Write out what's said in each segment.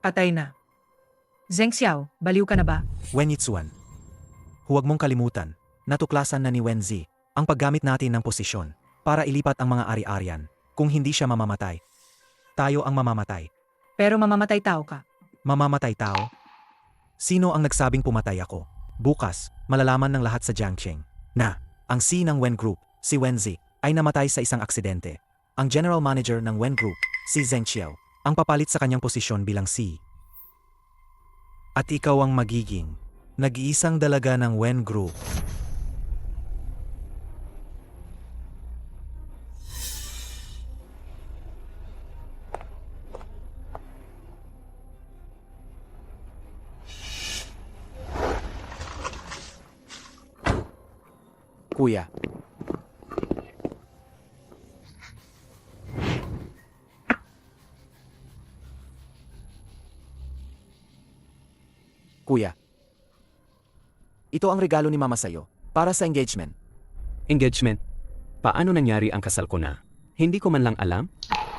Patay na. Zheng Xiao, baliw ka na ba? Wen Yitzuan. Huwag mong kalimutan, natuklasan na ni Wen Zi ang paggamit natin ng posisyon para ilipat ang mga ari-arian kung hindi siya mamamatay. Tayo ang mamamatay. Pero mamamatay tao ka. Mamamatay tao? Sino ang nagsabing pumatay ako? Bukas, malalaman ng lahat sa Jiangqing na ang C ng Wen Group, si Wen Zi, ay namatay sa isang aksidente. Ang general manager ng Wen Group, si Zheng Xiao, ang papalit sa kanyang posisyon bilang C. At ikaw ang magiging nag-iisang dalaga ng Wen Group. Kuya. Kuya. Ito ang regalo ni Mama sa'yo, para sa engagement. Engagement? Paano nangyari ang kasal ko na? Hindi ko man lang alam?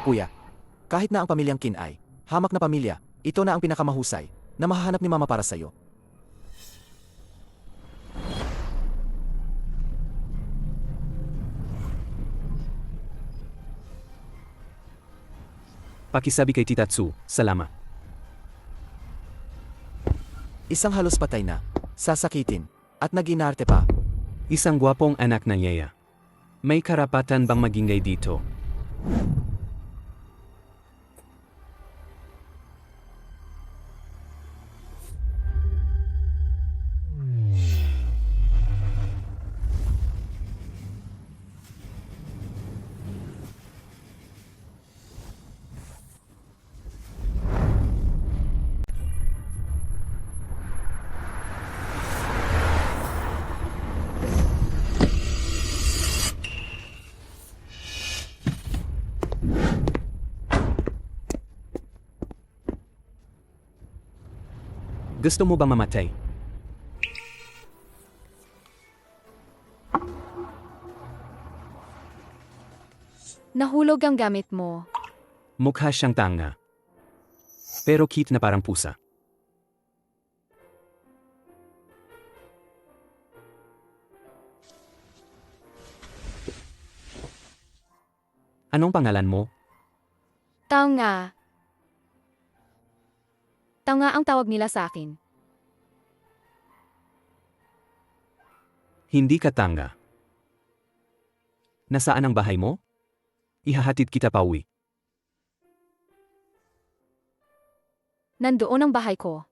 Kuya, kahit na ang pamilyang Qin ay hamak na pamilya, ito na ang pinakamahusay na mahahanap ni Mama para sa'yo. Pakisabi kay Tita Tsu, salamat. Isang halos patay na, sasakitin, at nag-inarte pa. Isang gwapong anak na Yeya. May karapatan bang magingay dito? Gusto mo ba mamatay? Nahulog ang gamit mo. Mukha siyang tanga. Pero cute na parang pusa. Anong pangalan mo? Tanga. Tanga ang tawag nila sa akin. Hindi ka tanga. Nasaan ang bahay mo? Ihahatid kita pauwi. Nandoon ang bahay ko.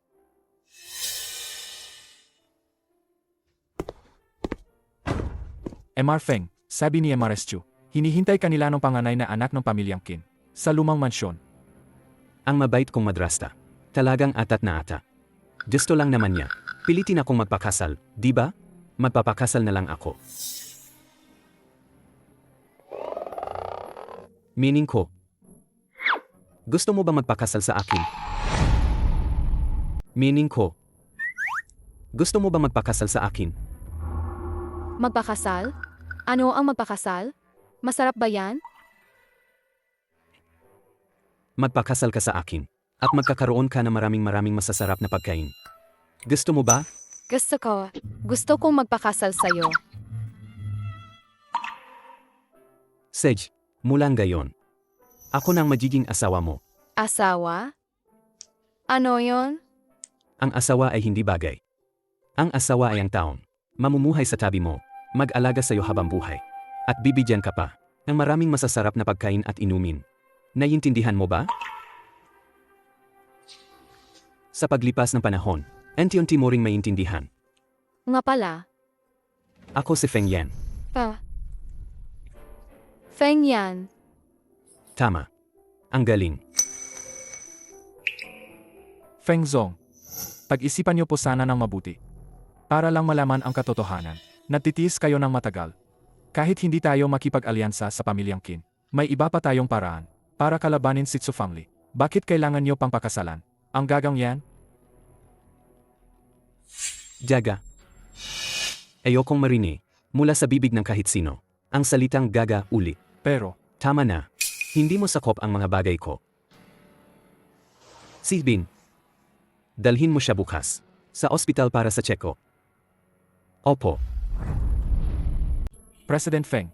MR Feng, sabi ni MRS Chu, hinihintay kanila ng panganay na anak ng pamilyang Qin sa lumang mansyon. Ang mabait kong madrasta. Talagang atat na ata. Gusto lang naman niya. Pilitin akong magpakasal, di ba? Magpapakasal na lang ako. Meaning ko. Gusto mo ba magpakasal sa akin? Meaning ko. Gusto mo ba magpakasal sa akin? Magpakasal? Ano ang magpakasal? Masarap ba yan? Magpakasal ka sa akin. At magkakaroon ka na maraming masasarap na pagkain. Gusto mo ba? Gusto ko. Gusto kong magpakasal sa'yo. Sej, mula ngayon. Ako nang magiging asawa mo. Asawa? Ano yon? Ang asawa ay hindi bagay. Ang asawa ay ang taong mamumuhay sa tabi mo, mag-alaga sa'yo habang buhay, at bibigyan ka pa ng maraming masasarap na pagkain at inumin. Naiintindihan mo ba? Sa paglipas ng panahon, unti-unti mo ring maintindihan. Nga pala. Ako si Feng Yan. Feng Yan. Tama. Ang galing. Feng Zong, pag-isipan niyo po sana ng mabuti. Para lang malaman ang katotohanan, natitiis kayo ng matagal. Kahit hindi tayo makipag-alyansa sa pamilyang Qin, may iba pa tayong paraan para kalabanin si Tsu family. Bakit kailangan niyo pang pakasalan? Ang gagang yan? Jaga. Ayokong marinig mula sa bibig ng kahit sino ang salitang gaga ulit. Pero, Tama na. Hindi mo sakop ang mga bagay ko. Sibin, Dalhin mo siya bukas. Sa ospital para sa tseko. Opo. President Feng.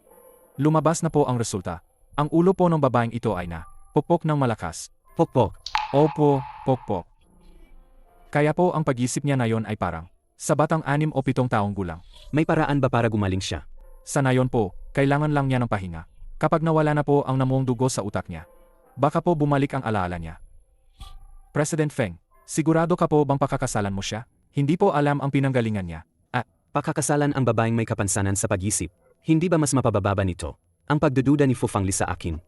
Lumabas na po ang resulta. Ang ulo po ng babaeng ito ay na pokpok ng malakas. Pokpok. Opo, pokpok. Kaya po ang pag-isip niya na yon ay parang sa batang 6 o 7 taong gulang. May paraan ba para gumaling siya? Sa nayon po, kailangan lang niya ng pahinga. Kapag nawala na po ang namuong dugo sa utak niya, baka po bumalik ang alaala niya. President Feng, sigurado ka po bang pakakasalan mo siya? Hindi po alam ang pinanggalingan niya. Pakakasalan ang babaeng may kapansanan sa pag-isip. Hindi ba mas mapababa nito ang pagdududa ni Fu Fangli sa akin?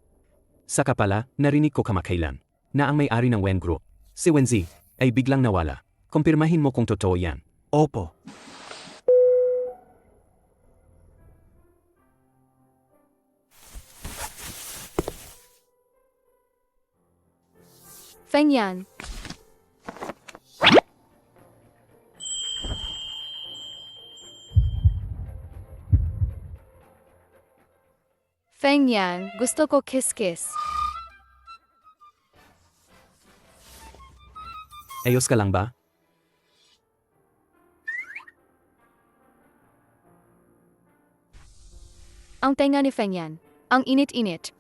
Saka pala, narinig ko kamakailan na ang may-ari ng Wen Group, si Wenzi, ay biglang nawala. Kumpirmahin mo kung totoo yan. Opo. Feng Yan. Feng Yan, gusto ko kiss-kiss. Ayos ka lang ba? Ang tenga ni Feng Yan. Ang init-init.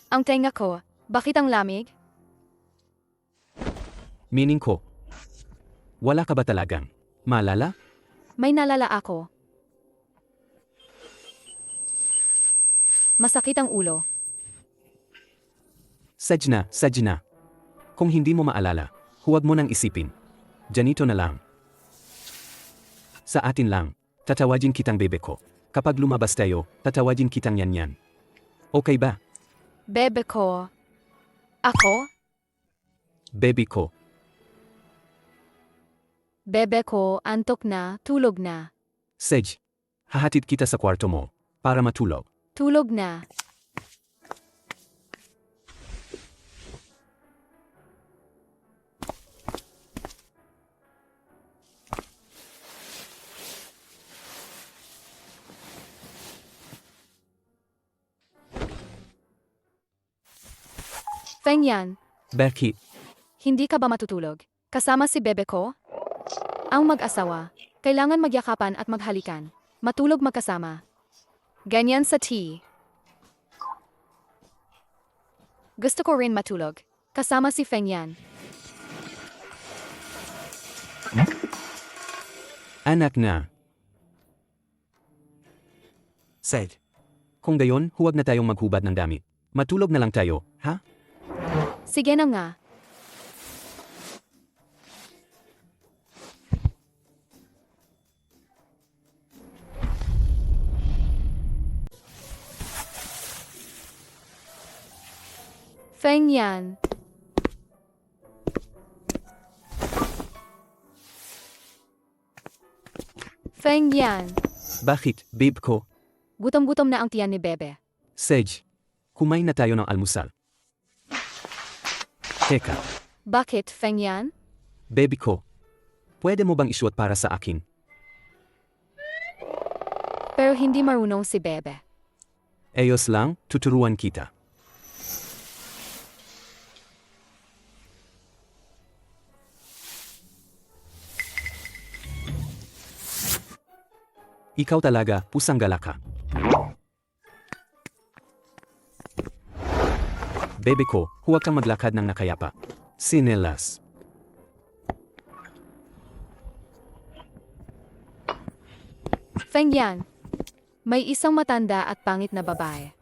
Ang tenga ko, bakit ang lamig? Meaning ko. Wala ka ba talagang maalala? May nalala ako. Masakit ang ulo. Sajna. Kung hindi mo maalala, huwag mo nang isipin. Janito na lang. Sa atin lang, tatawagin kitang bebe ko. Kapag lumabas tayo, tatawagin kitang yan. Okay ba? Bebe ko. Ako? Baby ko. Bebe ko, antok na, tulog na. Sej, hahatid kita sa kwarto mo para matulog. Tulog na. Feng Yan, Berkit, hindi ka ba matutulog? Kasama si bebe ko? Ang mag-asawa, kailangan magyakapan at maghalikan. Matulog magkasama. Ganyan sa tea. Gusto ko rin matulog. Kasama si Feng Yan. anak na. Sej. Kung gayon, huwag na tayong maghubad ng damit. Matulog na lang tayo, ha? Sige na nga. Feng Yan. Feng Yan. Bakit, babe ko? Gutom-gutom na ang tiyan ni Bebe. Sej, kumain na tayo ng almusal. Teka, Bakit, Feng Yan? baby ko. Pwede mo bang isuot para sa akin? Pero hindi marunong si Bebe. Ayos lang, tuturuan kita. Ikaw talaga, pusang galaka. Bebe ko, huwag kang maglakad ng nakayapa. Sinelas. Feng Yan. May isang matanda at pangit na babae.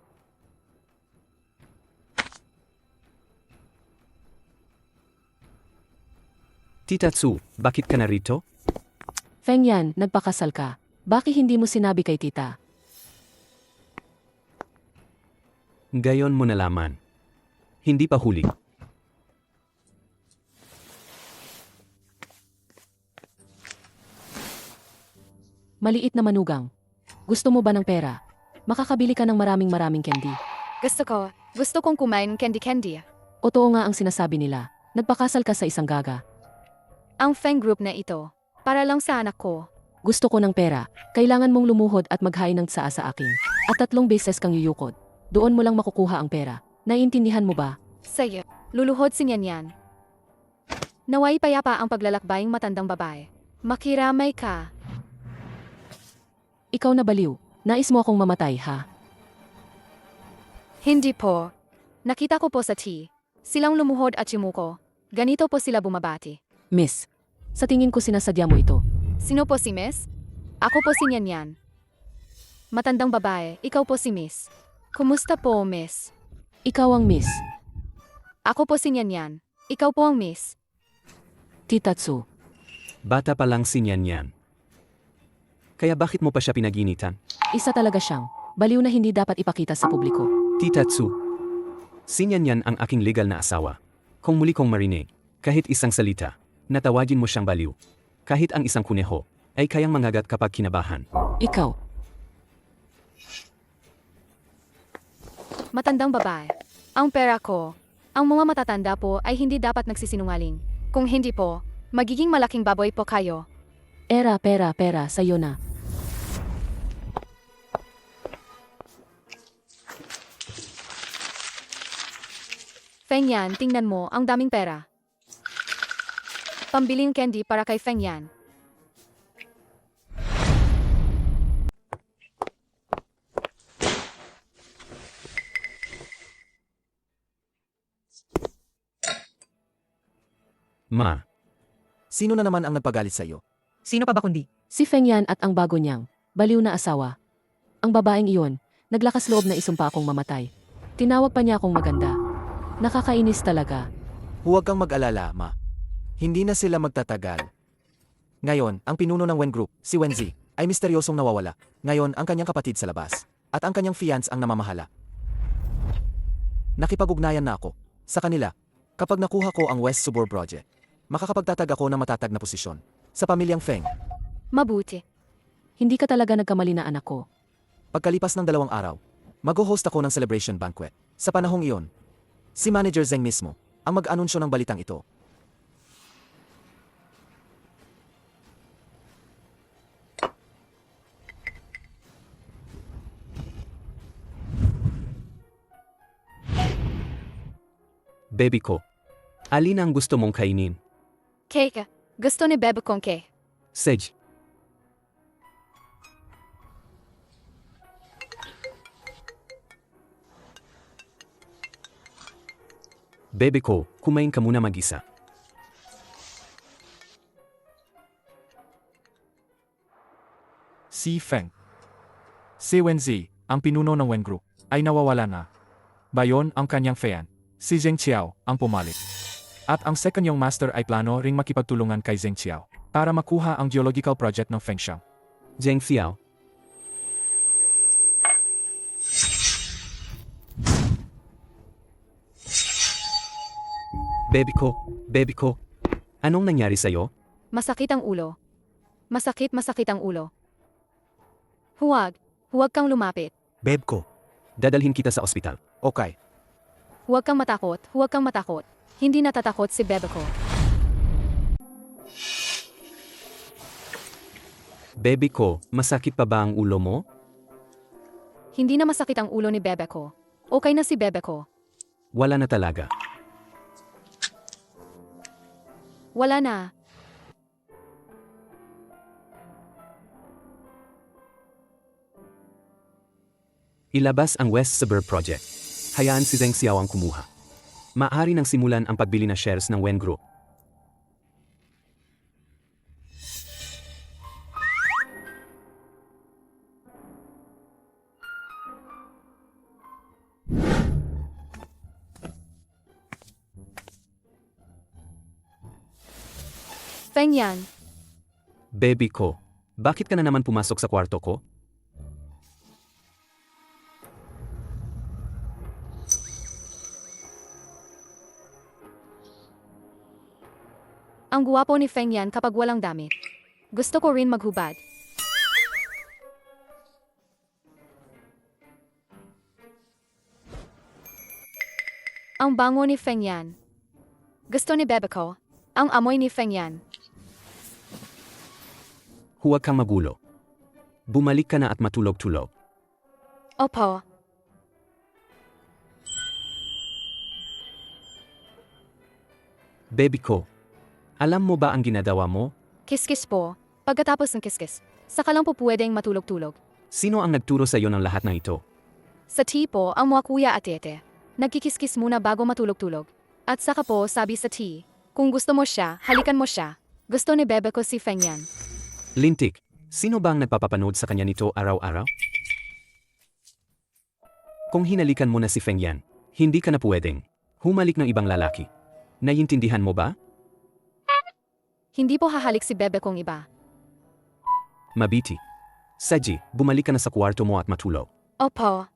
Tita Tsu, bakit ka narito? Feng Yan, nagpakasal ka. Bakit hindi mo sinabi kay tita? Gayon mo nalaman. Hindi pa huli. Maliit na manugang. Gusto mo ba ng pera? Makakabili ka ng maraming candy. Gusto kong kumain candy-candy. O totoo nga ang sinasabi nila. Nagpakasal ka sa isang gaga. Ang Feng Group na ito, para lang sa anak ko. Gusto ko ng pera. Kailangan mong lumuhod at maghain ng tsaa sa akin. At 3 beses kang yuyukod. Doon mo lang makukuha ang pera. Naiintindihan mo ba? Sa'yo, luluhod si Yan Yan. Naway payapa ang paglalakbaying matandang babae. Makiramay ka. Ikaw na baliw. Nais mo akong mamatay, ha? Hindi po. Nakita ko po sa tea. Silang lumuhod at yumuko. Ganito po sila bumabati. Miss, sa tingin ko sinasadya mo ito. Sino po si Miss? Ako po si Nyanyan. Matandang babae, ikaw po si Miss. Kumusta po, Miss? Ikaw ang miss. Ako po si Nyanyan. Ikaw po ang Miss. Tita Tsu. Bata pa lang si Nyan Yan. Kaya bakit mo pa siya pinaginitan? Isa talaga siyang baliw na hindi dapat ipakita sa publiko. Tita Tsu. Si Nyan Yan ang aking legal na asawa. Kung muli kong marinig, kahit isang salita, natawagin mo siyang baliw. Kahit ang isang kuneho, ay kayang mangagat kapag kinabahan. Ikaw, Matandang babae. Ang pera ko. Ang mga matatanda po ay hindi dapat nagsisinungaling. Kung hindi po, magiging malaking baboy po kayo. pera, sa'yo na. Feng Yan, tingnan mo, ang daming pera. Pambiling candy para kay Feng Yan. Ma, Sino na naman ang nagpagalit sa iyo? Sino pa ba kundi? Si Feng Yan at ang bago niyang baliw na asawa. Ang babaeng iyon, naglakas loob na isumpa akong mamatay. Tinawag pa niya akong maganda. Nakakainis talaga. Huwag kang mag-alala, Ma. Hindi na sila magtatagal. Ngayon, ang pinuno ng Wen Group, si Wenzi, ay misteryosong nawawala. Ngayon, ang kanyang kapatid sa labas. At ang kanyang fiance ang namamahala. Nakipag-ugnayan na ako sa kanila. Kapag nakuha ko ang West Suburb Project, makakapagtatag ako ng matatag na posisyon sa pamilyang Feng. Mabuti. Hindi ka talaga nagkamali na anak ko. Pagkalipas ng 2 araw, mag-host ako ng celebration banquet. Sa panahong iyon, si Manager Zeng mismo ang mag-anunsyo ng balitang ito. baby ko. Alin ang gusto mong kainin? Cake. Gusto ni Bebe kong cake. Sedge. Baby ko, kumain ka muna mag-isa. Si Feng. Si Wenzi, ang pinuno ng Wen Group, ay nawawala na. Bayon ang kanyang fian, si Zheng Qiao, ang pumalit. At ang second yung master ay plano ring makipagtulungan kay Zheng Qiao para makuha ang geological project ng Fengshan. Zheng Xiao. Baby ko. Anong nangyari sa'yo? Masakit ang ulo. Masakit ang ulo. Huwag kang lumapit. Babe ko, Dadalhin kita sa ospital. Okay. Huwag kang matakot. Hindi natatakot si Bebe ko. Baby ko, masakit pa ba ang ulo mo? Hindi na masakit ang ulo ni Bebe ko. Okay na si Bebe ko. Wala na talaga. Wala na. Ilabas ang West Suburb Project. Hayaan si Zheng Xiao ang kumuha. Maaari nang simulan ang pagbili ng shares ng Wen Group. Feng Yan, Baby ko, bakit ka na naman pumasok sa kwarto ko? ang guwapo ni Feng Yan kapag walang damit. Gusto ko rin maghubad. Ang bango ni Feng Yan. Gusto ni Bebe ko. Ang amoy ni Feng Yan. Huwag kang magulo. Bumalik ka na at matulog-tulog. Opo. Baby ko, Alam mo ba ang ginagawa mo? Kiskis po. Pagkatapos ng kiskis, saka lang po pwedeng matulog-tulog. Sino ang nagturo sa iyo ng lahat ng ito? Sa tipo, ang mga kuya at tete. Nagkikiskis muna bago matulog-tulog. At saka po, sabi sa tea, kung gusto mo siya, halikan mo siya. Gusto ni Bebe ko si Feng Yan. Lintik, sino ba ang nagpapapanood sa kanya nito araw-araw? Kung hinalikan mo na si Feng Yan, hindi ka na pwedeng humalik ng ibang lalaki. Naiintindihan mo ba? Hindi po hahalik si Bebe kong iba. Mabiti. Saji, bumalik ka na sa kwarto mo at matulog. Opo.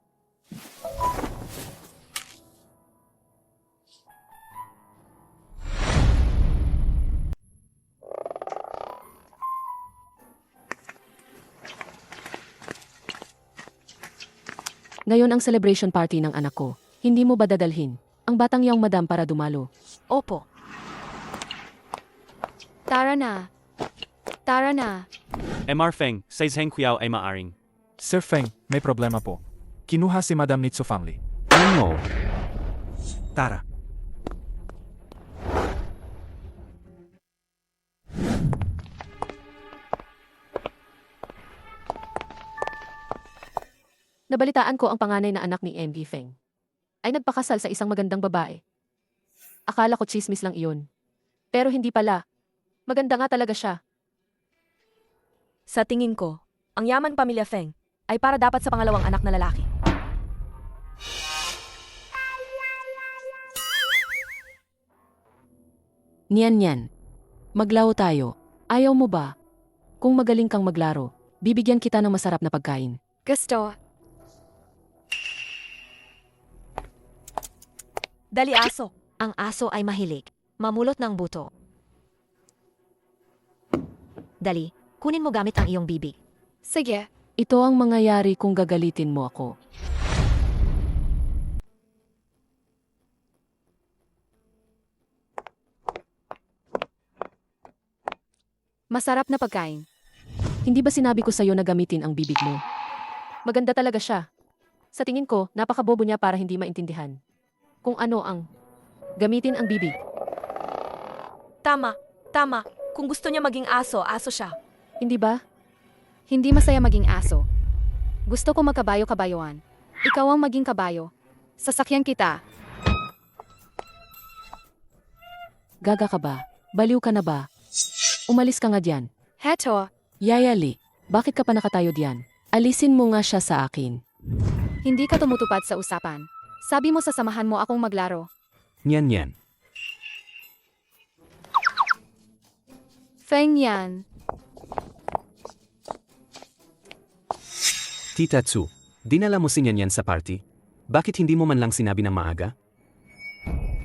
Ngayon ang celebration party ng anak ko. Hindi mo ba dadalhin ang batang yang madam para dumalo? Opo. Tara na. Tara na. MR Feng, sa Zheng Qiao ay maaring. Sir Feng, may problema po. Kinuha si Madam Nitsu Fangli. Ano? Tara. Nabalitaan ko ang panganay na anak ni MV Feng ay nagpakasal sa isang magandang babae. Akala ko chismis lang iyon. Pero hindi pala. Maganda nga talaga siya. Sa tingin ko, ang yaman pamilya Feng ay para dapat sa pangalawang anak na lalaki. Niyan. Maglaro tayo. Ayaw mo ba? Kung magaling kang maglaro, bibigyan kita ng masarap na pagkain. Gusto. Dali aso. Ang aso ay mahilig. Mamulot ng buto. Dali, kunin mo gamit ang iyong bibig. Sige. Ito ang mangyayari kung gagalitin mo ako. Masarap na pagkain. Hindi ba sinabi ko sa'yo na gamitin ang bibig mo? Maganda talaga siya. Sa tingin ko, napakabobo niya para hindi maintindihan. Kung ano ang gamitin ang bibig. Tama. Kung gusto niya maging aso, aso siya. Hindi ba? Hindi masaya maging aso. Gusto ko magkabayo-kabayoan. Ikaw ang maging kabayo. Sasakyan kita. Gaga ka ba? Baliw ka na ba? Umalis ka nga diyan. Heto. Yayali, bakit ka pa nakatayo diyan? Alisin mo nga siya sa akin. Hindi ka tumutupad sa usapan. Sabi mo sasamahan mo akong maglaro. Niyan. Feng Yan. Tita Tsu, dinala mo si Niyan sa party? Bakit hindi mo man lang sinabi ng maaga?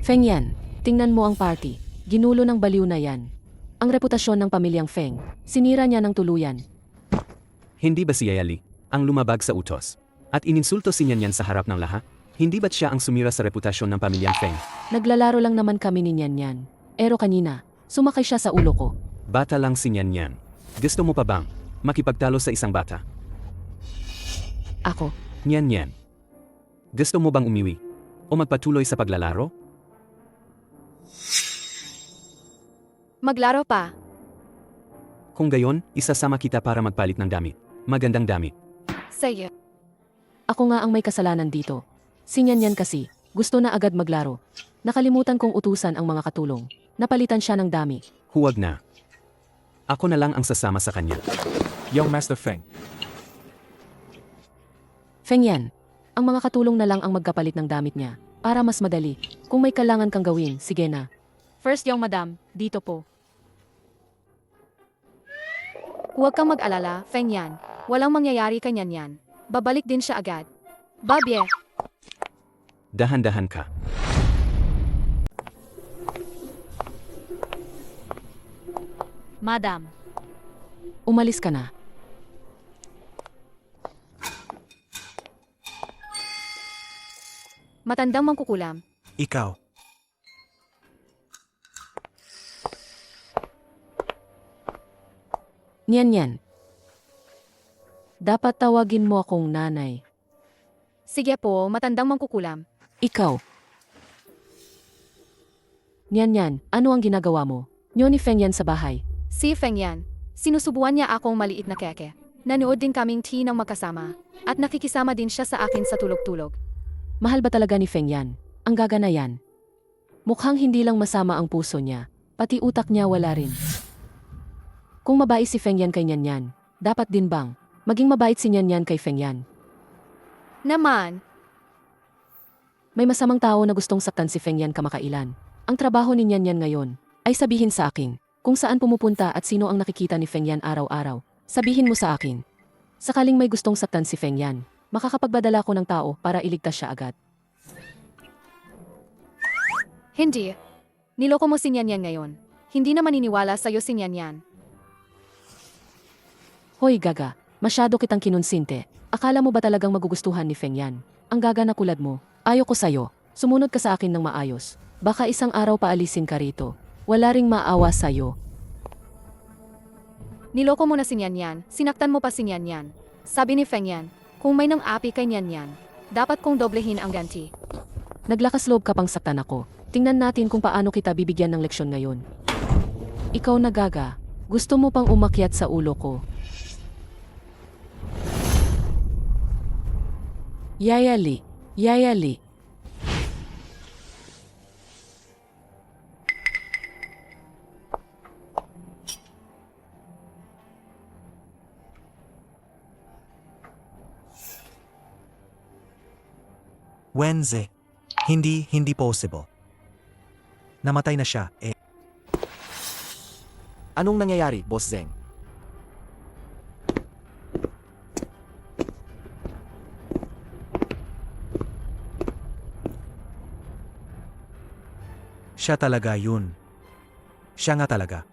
Feng Yan, tingnan mo ang party. Ginulo ng baliw na yan. Ang reputasyon ng pamilyang Feng, sinira niya ng tuluyan. Hindi ba si Yayali ang lumabag sa utos at ininsulto si Niyan sa harap ng lahat? Hindi ba't siya ang sumira sa reputasyon ng pamilyang Feng? Naglalaro lang naman kami ni Niyan. Pero kanina, sumakay siya sa ulo ko. Bata lang si Niyan. Gusto mo pa bang makipagtalo sa isang bata? Ako, Niyan. Gusto mo bang umiwi o magpatuloy sa paglalaro? Maglaro pa. Kung gayon, isasama kita para magpalit ng damit. Magandang damit. Sige. ako nga ang may kasalanan dito. Si Niyan kasi, gusto na agad maglaro. Nakalimutan kong utusan ang mga katulong. Napalitan siya ng dami. Huwag na. Ako na lang ang sasama sa kanya. Young Master Feng, Feng Yan, ang mga katulong na lang ang magkapalit ng damit niya. Para mas madali. Kung may kailangan kang gawin, sige na. First yung madam, dito po. Huwag kang mag-alala, Feng Yan. Walang mangyayari kanyan yan. Babalik din siya agad. Babye. Dahan-dahan ka. Madam, Umalis ka na. Matandang mangkukulam. Ikaw. Niyan. Dapat tawagin mo akong nanay. Sige po, matandang mangkukulam. Ikaw. Niyan, ano ang ginagawa mo? Nyo ni Feng Yan sa bahay. Si Feng Yan, sinusubuan niya akong maliit na keke. Nanood din kaming tea ng magkasama. At nakikisama din siya sa akin sa tulog-tulog. Mahal ba talaga ni Feng Yan? Ang gaga na yan. Mukhang hindi lang masama ang puso niya, pati utak niya wala rin. Kung mabait si Feng Yan kay Nyan Yan, dapat din bang maging mabait si Nyan Yan kay Feng Yan? Naman, May masamang tao na gustong saktan si Feng Yan kamakailan. Ang trabaho ni Nyan Yan ngayon ay sabihin sa akin kung saan pumupunta at sino ang nakikita ni Feng Yan araw-araw. Sabihin mo sa akin. Sakaling may gustong saktan si Feng Yan, makakapagbadala ko ng tao para iligtas siya agad. hindi. Niloko mo si Nyan Yan ngayon. Hindi na maniniwala sa'yo si Nyan Yan. Hoy gaga, masyado kitang kinonsinte. Akala mo ba talagang magugustuhan ni Feng Yan? Ang gaga na kulad mo. Ayoko sa'yo. Sumunod ka sa akin ng maayos. Baka isang araw paalisin ka rito. Wala ring maawa sa'yo. Niloko mo na si Nyan Yan. Sinaktan mo pa si Nyan Yan. Sabi ni Feng Yan, kung may nang api kay Nyan Yan, dapat kong doblehin ang ganti. Naglakas loob ka pang saktan ako. Tingnan natin kung paano kita bibigyan ng leksyon ngayon. Ikaw na gaga. Gusto mo pang umakyat sa ulo ko. Yayali. Yayali. Wenze. Hindi possible. Namatay na siya, eh. Anong nangyayari, Boss Zeng? Siya talaga yun. Siya nga talaga.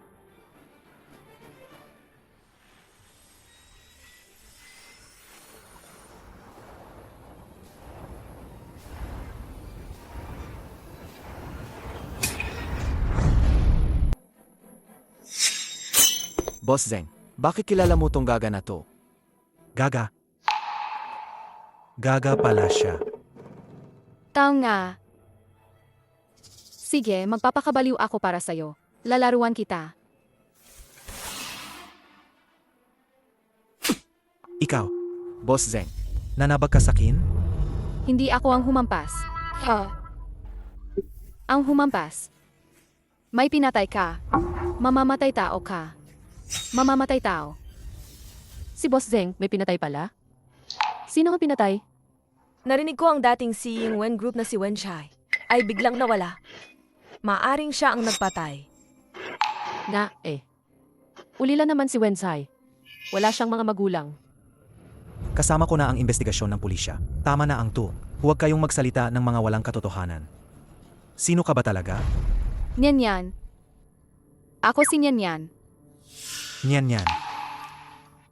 Boss Zeng, bakit kilala mo tong gaga na to? Gaga. Gaga pala siya. Tao nga. Sige, magpapakabaliw ako para sa'yo. Lalaruan kita. Ikaw, Boss Zeng, nanabag ka sa kin? Hindi ako ang humampas. Ang humampas. May pinatay ka. Mamamatay tao ka. Mamamatay tao. Si Boss Zeng may pinatay pala? Sino ang pinatay? Narinig ko ang dating CEO Wen Group na si Wen Chai ay biglang nawala. Maaring siya ang nagpatay. Ulila naman si Wensai. Wala siyang mga magulang. Kasama ko na ang investigasyon ng pulisya. Tama na ang to. Huwag kayong magsalita ng mga walang katotohanan. Sino ka ba talaga? Nyan Yan. Ako si Nyan Yan. Nyan.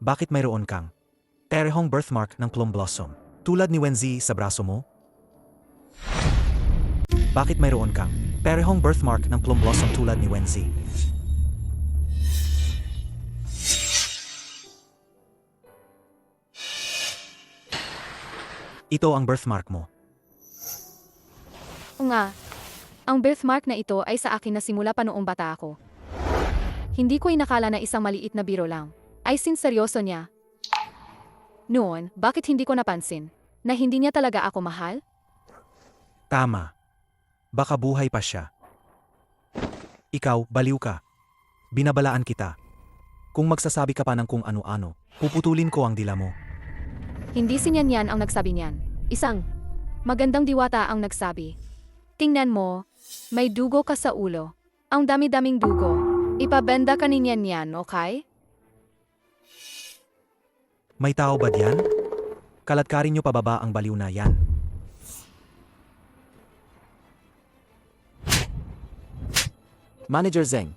Bakit mayroon kang terehong birthmark ng plum blossom? Tulad ni Wenzi sa braso mo? Bakit mayroon kang terehong birthmark ng plum blossom tulad ni Wenzi? Ito ang birthmark mo. O nga, ang birthmark na ito ay sa akin na simula pa noong bata ako. Hindi ko inakala na isang maliit na biro lang. Ay seryoso niya. Noon, bakit hindi ko napansin na hindi niya talaga ako mahal? Tama. Baka buhay pa siya. Ikaw, baliw ka. Binabalaan kita. Kung magsasabi ka pa ng kung ano-ano, puputulin ko ang dila mo. Hindi si Nyan Yan ang nagsabi niyan. Isang magandang diwata ang nagsabi. Tingnan mo, may dugo ka sa ulo. Ang dami-daming dugo. Ipabenda ka ni Nyan Yan, okay? May tao ba diyan? Kaladkarin niyo pababa ang baliw na yan. Manager Zeng,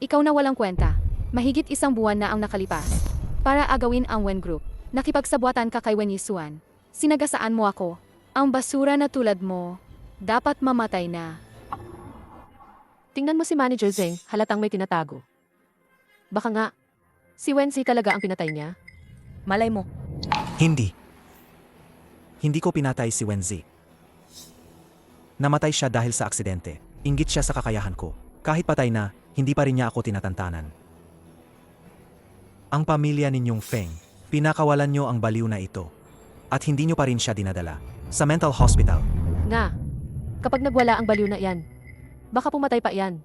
Ikaw na walang kwenta. Mahigit isang buwan na ang nakalipas. Para agawin ang Wen Group. Nakipagsabwatan ka kay Wen Yisuan. Sinagasaan mo ako. Ang basura na tulad mo, dapat mamatay na. Tingnan mo si Manager Zeng, halatang may tinatago. Baka nga, si Wensi talaga ang pinatay niya? Malay mo. Hindi. Hindi ko pinatay si Wenzi. Namatay siya dahil sa aksidente. Inggit siya sa kakayahan ko. Kahit patay na, hindi pa rin niya ako tinatantanan. Ang pamilya ninyong Feng, pinakawalan nyo ang baliw na ito. At hindi nyo pa rin siya dinadala sa mental hospital. Nga, kapag nagwala ang baliw na yan, baka pumatay pa yan.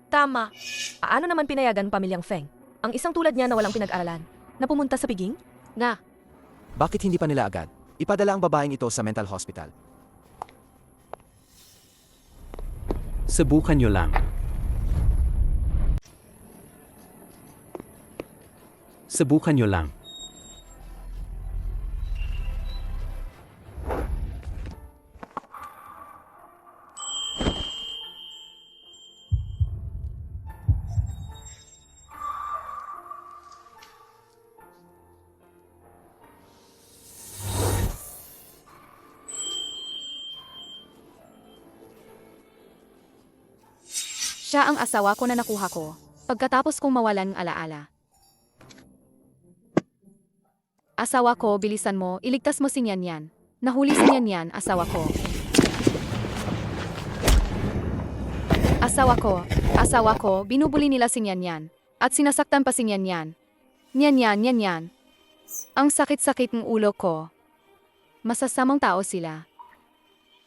Tama. Paano naman pinayagan pamilyang Feng? Ang isang tulad niya na walang pinag-aralan, na pumunta sa piging? Nga, Bakit hindi pa nila agad? Ipadala ang babaeng ito sa mental hospital. Subukan nyo lang. Subukan nyo lang. Siya ang asawa ko na nakuha ko, pagkatapos kong mawalan ng alaala. Asawa ko, bilisan mo, iligtas mo si Nyan Nyan. Nahuli si Nyan Nyan, asawa ko. Asawa ko, binubuli nila si Nyan Nyan. At sinasaktan pa si Nyan Nyan. Nyan Nyan, Nyan Nyan. Ang sakit-sakit ng ulo ko. Masasamang tao sila.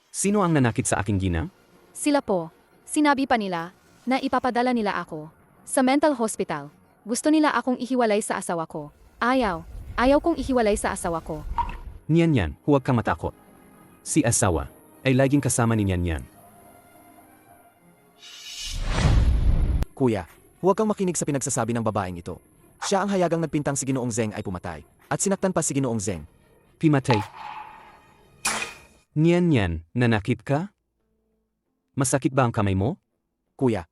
Sino ang nanakit sa aking ginang? Sila po. Sinabi pa nila na ipapadala nila ako sa mental hospital. Gusto nila akong ihiwalay sa asawa ko. Ayaw kong ihiwalay sa asawa ko. Nyan Nyan, huwag kang matakot. Si asawa ay laging kasama ni Nyan Nyan. Kuya, huwag kang makinig sa pinagsasabi ng babaeng ito. Siya ang hayagang nagpintang si Ginoong Zeng ay pumatay. At sinaktan pa si Ginoong Zeng. Pimatay. Nyan Nyan, nanakit ka? Masakit ba ang kamay mo? Kuya,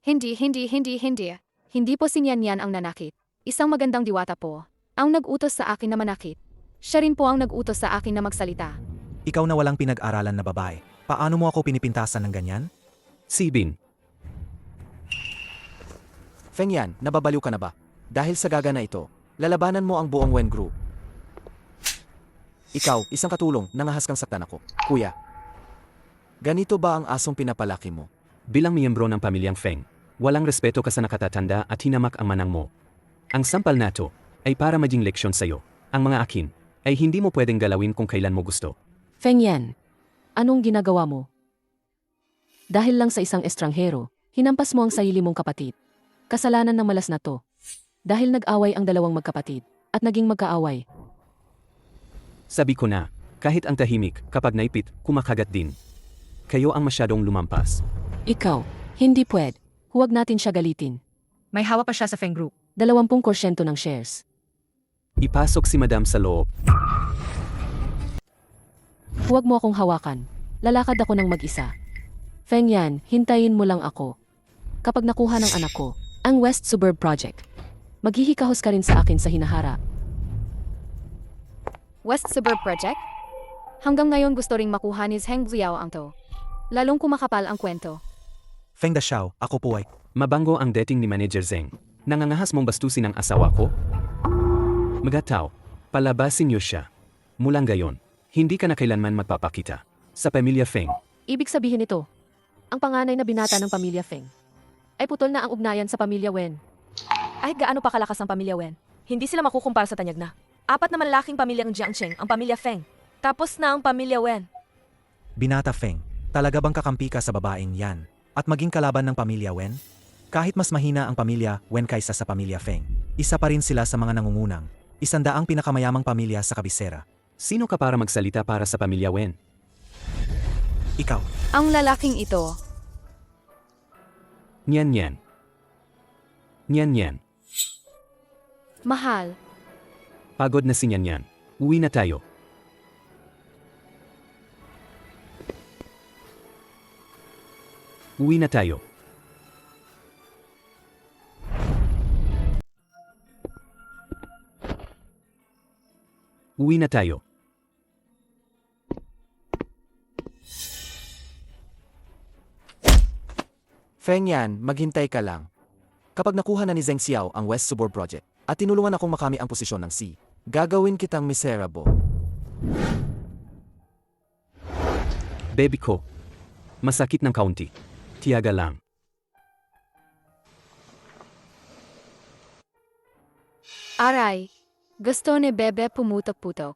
Hindi. Hindi po si Nyan Nyan ang nanakit. Isang magandang diwata po ang nag-utos sa akin na manakit. Siya rin po ang nag-utos sa akin na magsalita. Ikaw na walang pinag-aralan na babae, paano mo ako pinipintasan ng ganyan? Sibin. Feng Yan, nababaliw ka na ba? Dahil sa gaga na ito, lalabanan mo ang buong Wen Group. Ikaw, isang katulong, nangahas kang saktan ako. Kuya, ganito ba ang asong pinapalaki mo? Bilang miyembro ng pamilyang Feng, walang respeto ka sa nakatatanda at hinamak ang manang mo. Ang sampal na to ay para maging leksyon sa'yo. Ang mga akin ay hindi mo pwedeng galawin kung kailan mo gusto. Feng Yan, anong ginagawa mo? Dahil lang sa isang estranghero, hinampas mo ang sarili mong kapatid. Kasalanan ng malas na to. Dahil nag-away ang dalawang magkapatid at naging magkaaway. Sabi ko na, kahit ang tahimik, kapag naipit, kumakagat din. Kayo ang masyadong lumampas. Ikaw, hindi pwede. Huwag natin siya galitin. May hawak pa siya sa Feng Group. 20% ng shares. Ipasok si Madam sa loob. Huwag mo akong hawakan. Lalakad ako ng mag-isa. Feng Yan, hintayin mo lang ako. Kapag nakuha ng anak ko, ang West Suburb Project, maghihikahos ka rin sa akin sa hinahara. West Suburb Project? Hanggang ngayon gusto ring makuha ni Zheng Ziao ang to. Lalong kumakapal ang kwento. Feng Da Xiao, ako po ay... Mabango ang dating ni Manager Zeng. Nangangahas mong bastusin ang asawa ko? Magataw, palabasin niyo siya. Mulang gayon, hindi ka na kailanman magpapakita. Sa pamilya Feng, Ibig sabihin nito, ang panganay na binata ng pamilya Feng ay putol na ang ugnayan sa pamilya Wen. Ay gaano pa kalakas ang pamilya Wen? Hindi sila makukumpara sa tanyag na. 4 na malalaking pamilyang Jiangcheng ang pamilya Feng. Tapos na ang pamilya Wen. Binata Feng, talaga bang kakampi ka sa babaeng yan? At maging kalaban ng pamilya Wen? Kahit mas mahina ang pamilya Wen kaysa sa pamilya Feng, isa pa rin sila sa mga nangungunang, 100 pinakamayamang pamilya sa kabisera. sino ka para magsalita para sa pamilya Wen? Ikaw, Ang lalaking ito, Nyan Nyan. Nyan Nyan. mahal. Pagod na si Nyan Nyan. Uwi na tayo. Uwi na tayo. Uwi na tayo. Feng Yan, maghintay ka lang. Kapag nakuha na ni Zeng Xiao ang West Suburb Project at tinulungan akong makami ang posisyon ng C, gagawin kitang miserable. Baby ko. Masakit ng kaunti. Tiyaga lang. Aray, gusto ni Bebe pumutok-putok.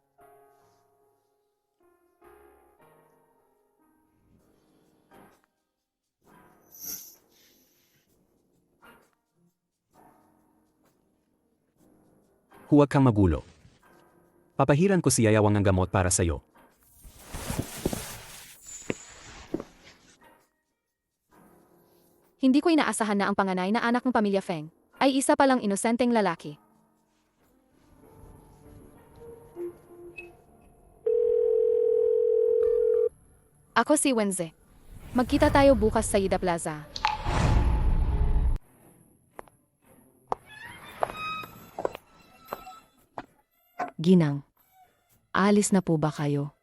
Huwag kang magulo. Papahiran ko si Yayawang ng gamot para sa'yo. Hindi ko inaasahan na ang panganay na anak ng pamilya Feng ay isa palang inosenteng lalaki. Ako si Wenze. Magkita tayo bukas sa Ida Plaza. Ginang, alis na po ba kayo?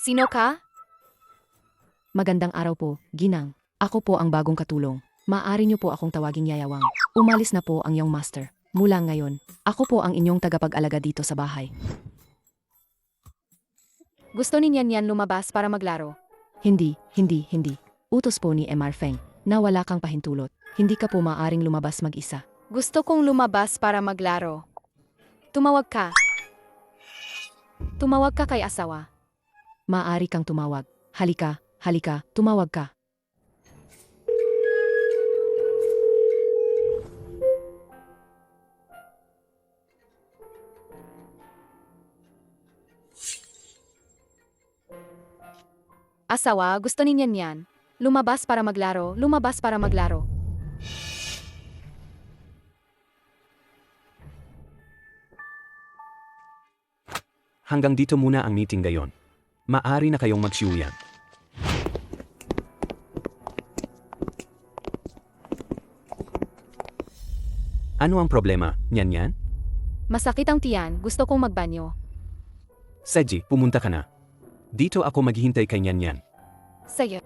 Sino ka? Magandang araw po, Ginang. Ako po ang bagong katulong. Maaari niyo po akong tawaging Yayawang. Umalis na po ang iyong master. Mula ngayon, ako po ang inyong tagapag-alaga dito sa bahay. Gusto ni Nian lumabas para maglaro? Hindi. Utos po ni MR Feng na wala kang pahintulot. Hindi ka po maaring lumabas mag-isa. Gusto kong lumabas para maglaro. Tumawag ka. Tumawag ka kay asawa. Maaari kang tumawag. Halika, tumawag ka. Asawa, gusto ni Nian. Lumabas para maglaro. Hanggang dito muna ang meeting gayon. Maaari na kayong magsiuyan. Ano ang problema, Nian? Masakit ang tiyan, gusto kong magbanyo. Seji, pumunta ka na. Dito ako maghihintay kay Nian. Sige.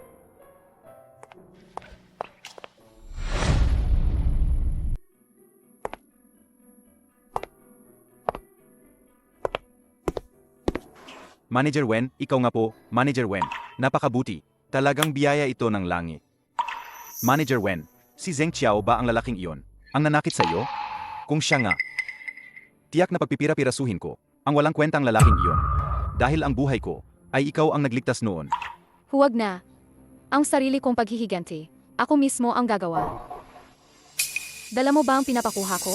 Manager Wen, ikaw nga po, Manager Wen. Napakabuti. Talagang biyaya ito ng langit. Manager Wen, si Zheng Qiao ba ang lalaking iyon? Ang nanakit sa iyo? Kung siya nga, tiyak na pagpipira-pirasuhin ko ang walang kwentang lalaking iyon. Dahil ang buhay ko ay ikaw ang nagligtas noon. Huwag na. Ang sarili kong paghihiganti. Ako mismo ang gagawa. Dala mo ba ang pinapakuha ko?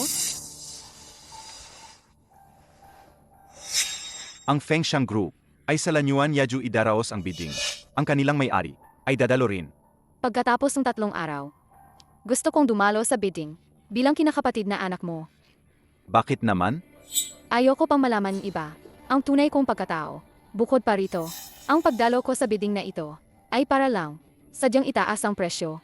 Ang Fengshan Group ay sa Lanyuan Yaju idaraos ang bidding. Ang kanilang may-ari ay dadalo rin. Pagkatapos ng 3 araw, gusto kong dumalo sa bidding bilang kinakapatid na anak mo. Bakit naman? Ayoko pang malaman ng iba ang tunay kong pagkatao. Bukod pa rito, ang pagdalo ko sa bidding na ito ay para lang sadyang itaas ang presyo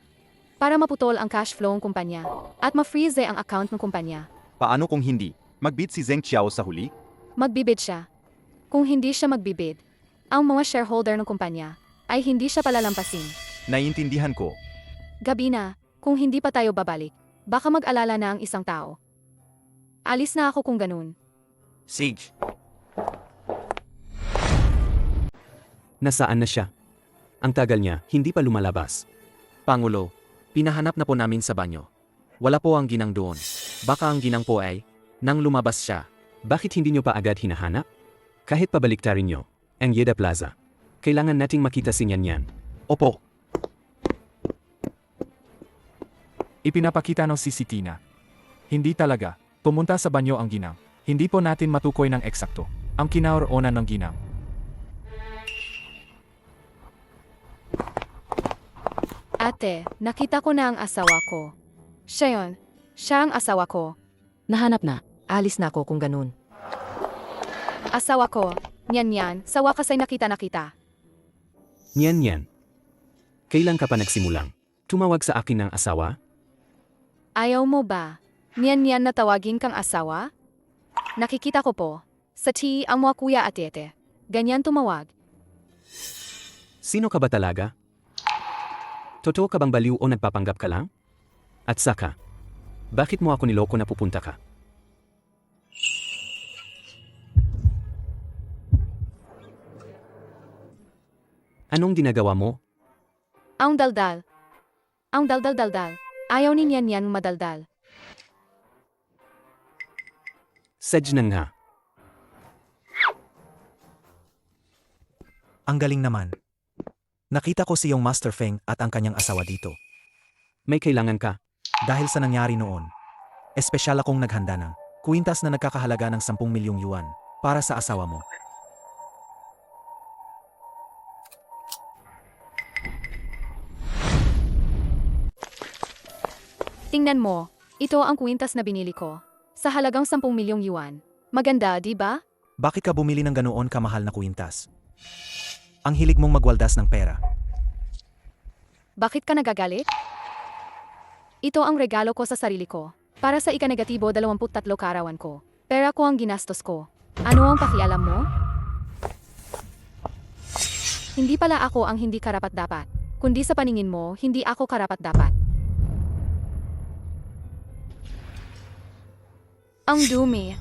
para maputol ang cash flow ng kumpanya at ma-freeze ang account ng kumpanya. Paano kung hindi? Magbid si Zheng Qiao sa huli? Magbibid siya. Kung hindi siya magbibid, ang mga shareholder ng kumpanya ay hindi siya palalampasin. Naiintindihan ko. Gabi na, kung hindi pa tayo babalik, baka mag-alala na ang isang tao. Alis na ako kung ganun. Sage. Nasaan na siya? Ang tagal niya, hindi pa lumalabas. Pangulo, pinahanap na po namin sa banyo. Wala po ang ginang doon. Baka ang ginang po ay, nang lumabas siya. Bakit hindi niyo pa agad hinahanap? Kahit pabaliktarin niyo, ang Yeda Plaza. Kailangan nating makita si Nian. Opo. Ipinapakita ng CCTV na. Hindi talaga. Pumunta sa banyo ang ginang. Hindi po natin matukoy ng eksakto ang kinaoroonan ng ginang. Ate, nakita ko na ang asawa ko. Siya yun. Siya ang asawa ko. Nahanap na. Alis na ako kung ganun. Asawa ko. Nian, sa wakas ay nakita. Nian. Kailan ka pa nagsimulang tumawag sa akin ng asawa? Ayaw mo ba? Nian na tawagin kang asawa? Nakikita ko po. Sa ang mga kuya at tete. Ganyan tumawag. Sino ka ba talaga? Totoo ka bang baliw o nagpapanggap ka lang? At saka, bakit mo ako niloko na pupunta ka? Anong ginagawa mo? Ang daldal. Ang daldal-daldal. Ayaw ni Nyan Nyan madaldal. Sedge na nga. Ang galing naman. Nakita ko si yung Master Feng at ang kanyang asawa dito. May kailangan ka. Dahil sa nangyari noon, espesyal akong naghanda ng kwintas na nagkakahalaga ng 10 milyong yuan para sa asawa mo. Tingnan mo, ito ang kwintas na binili ko. Sa halagang 10 milyong yuan. Maganda, di ba? Bakit ka bumili ng ganoon kamahal na kwintas? Ang hilig mong magwaldas ng pera. Bakit ka nagagalit? Ito ang regalo ko sa sarili ko. Para sa ika-negatibo 23 kaarawan ko. Pera ko ang ginastos ko. Ano ang pakialam mo? Hindi pala ako ang hindi karapat-dapat. Kundi sa paningin mo, hindi ako karapat-dapat. Ang dumi.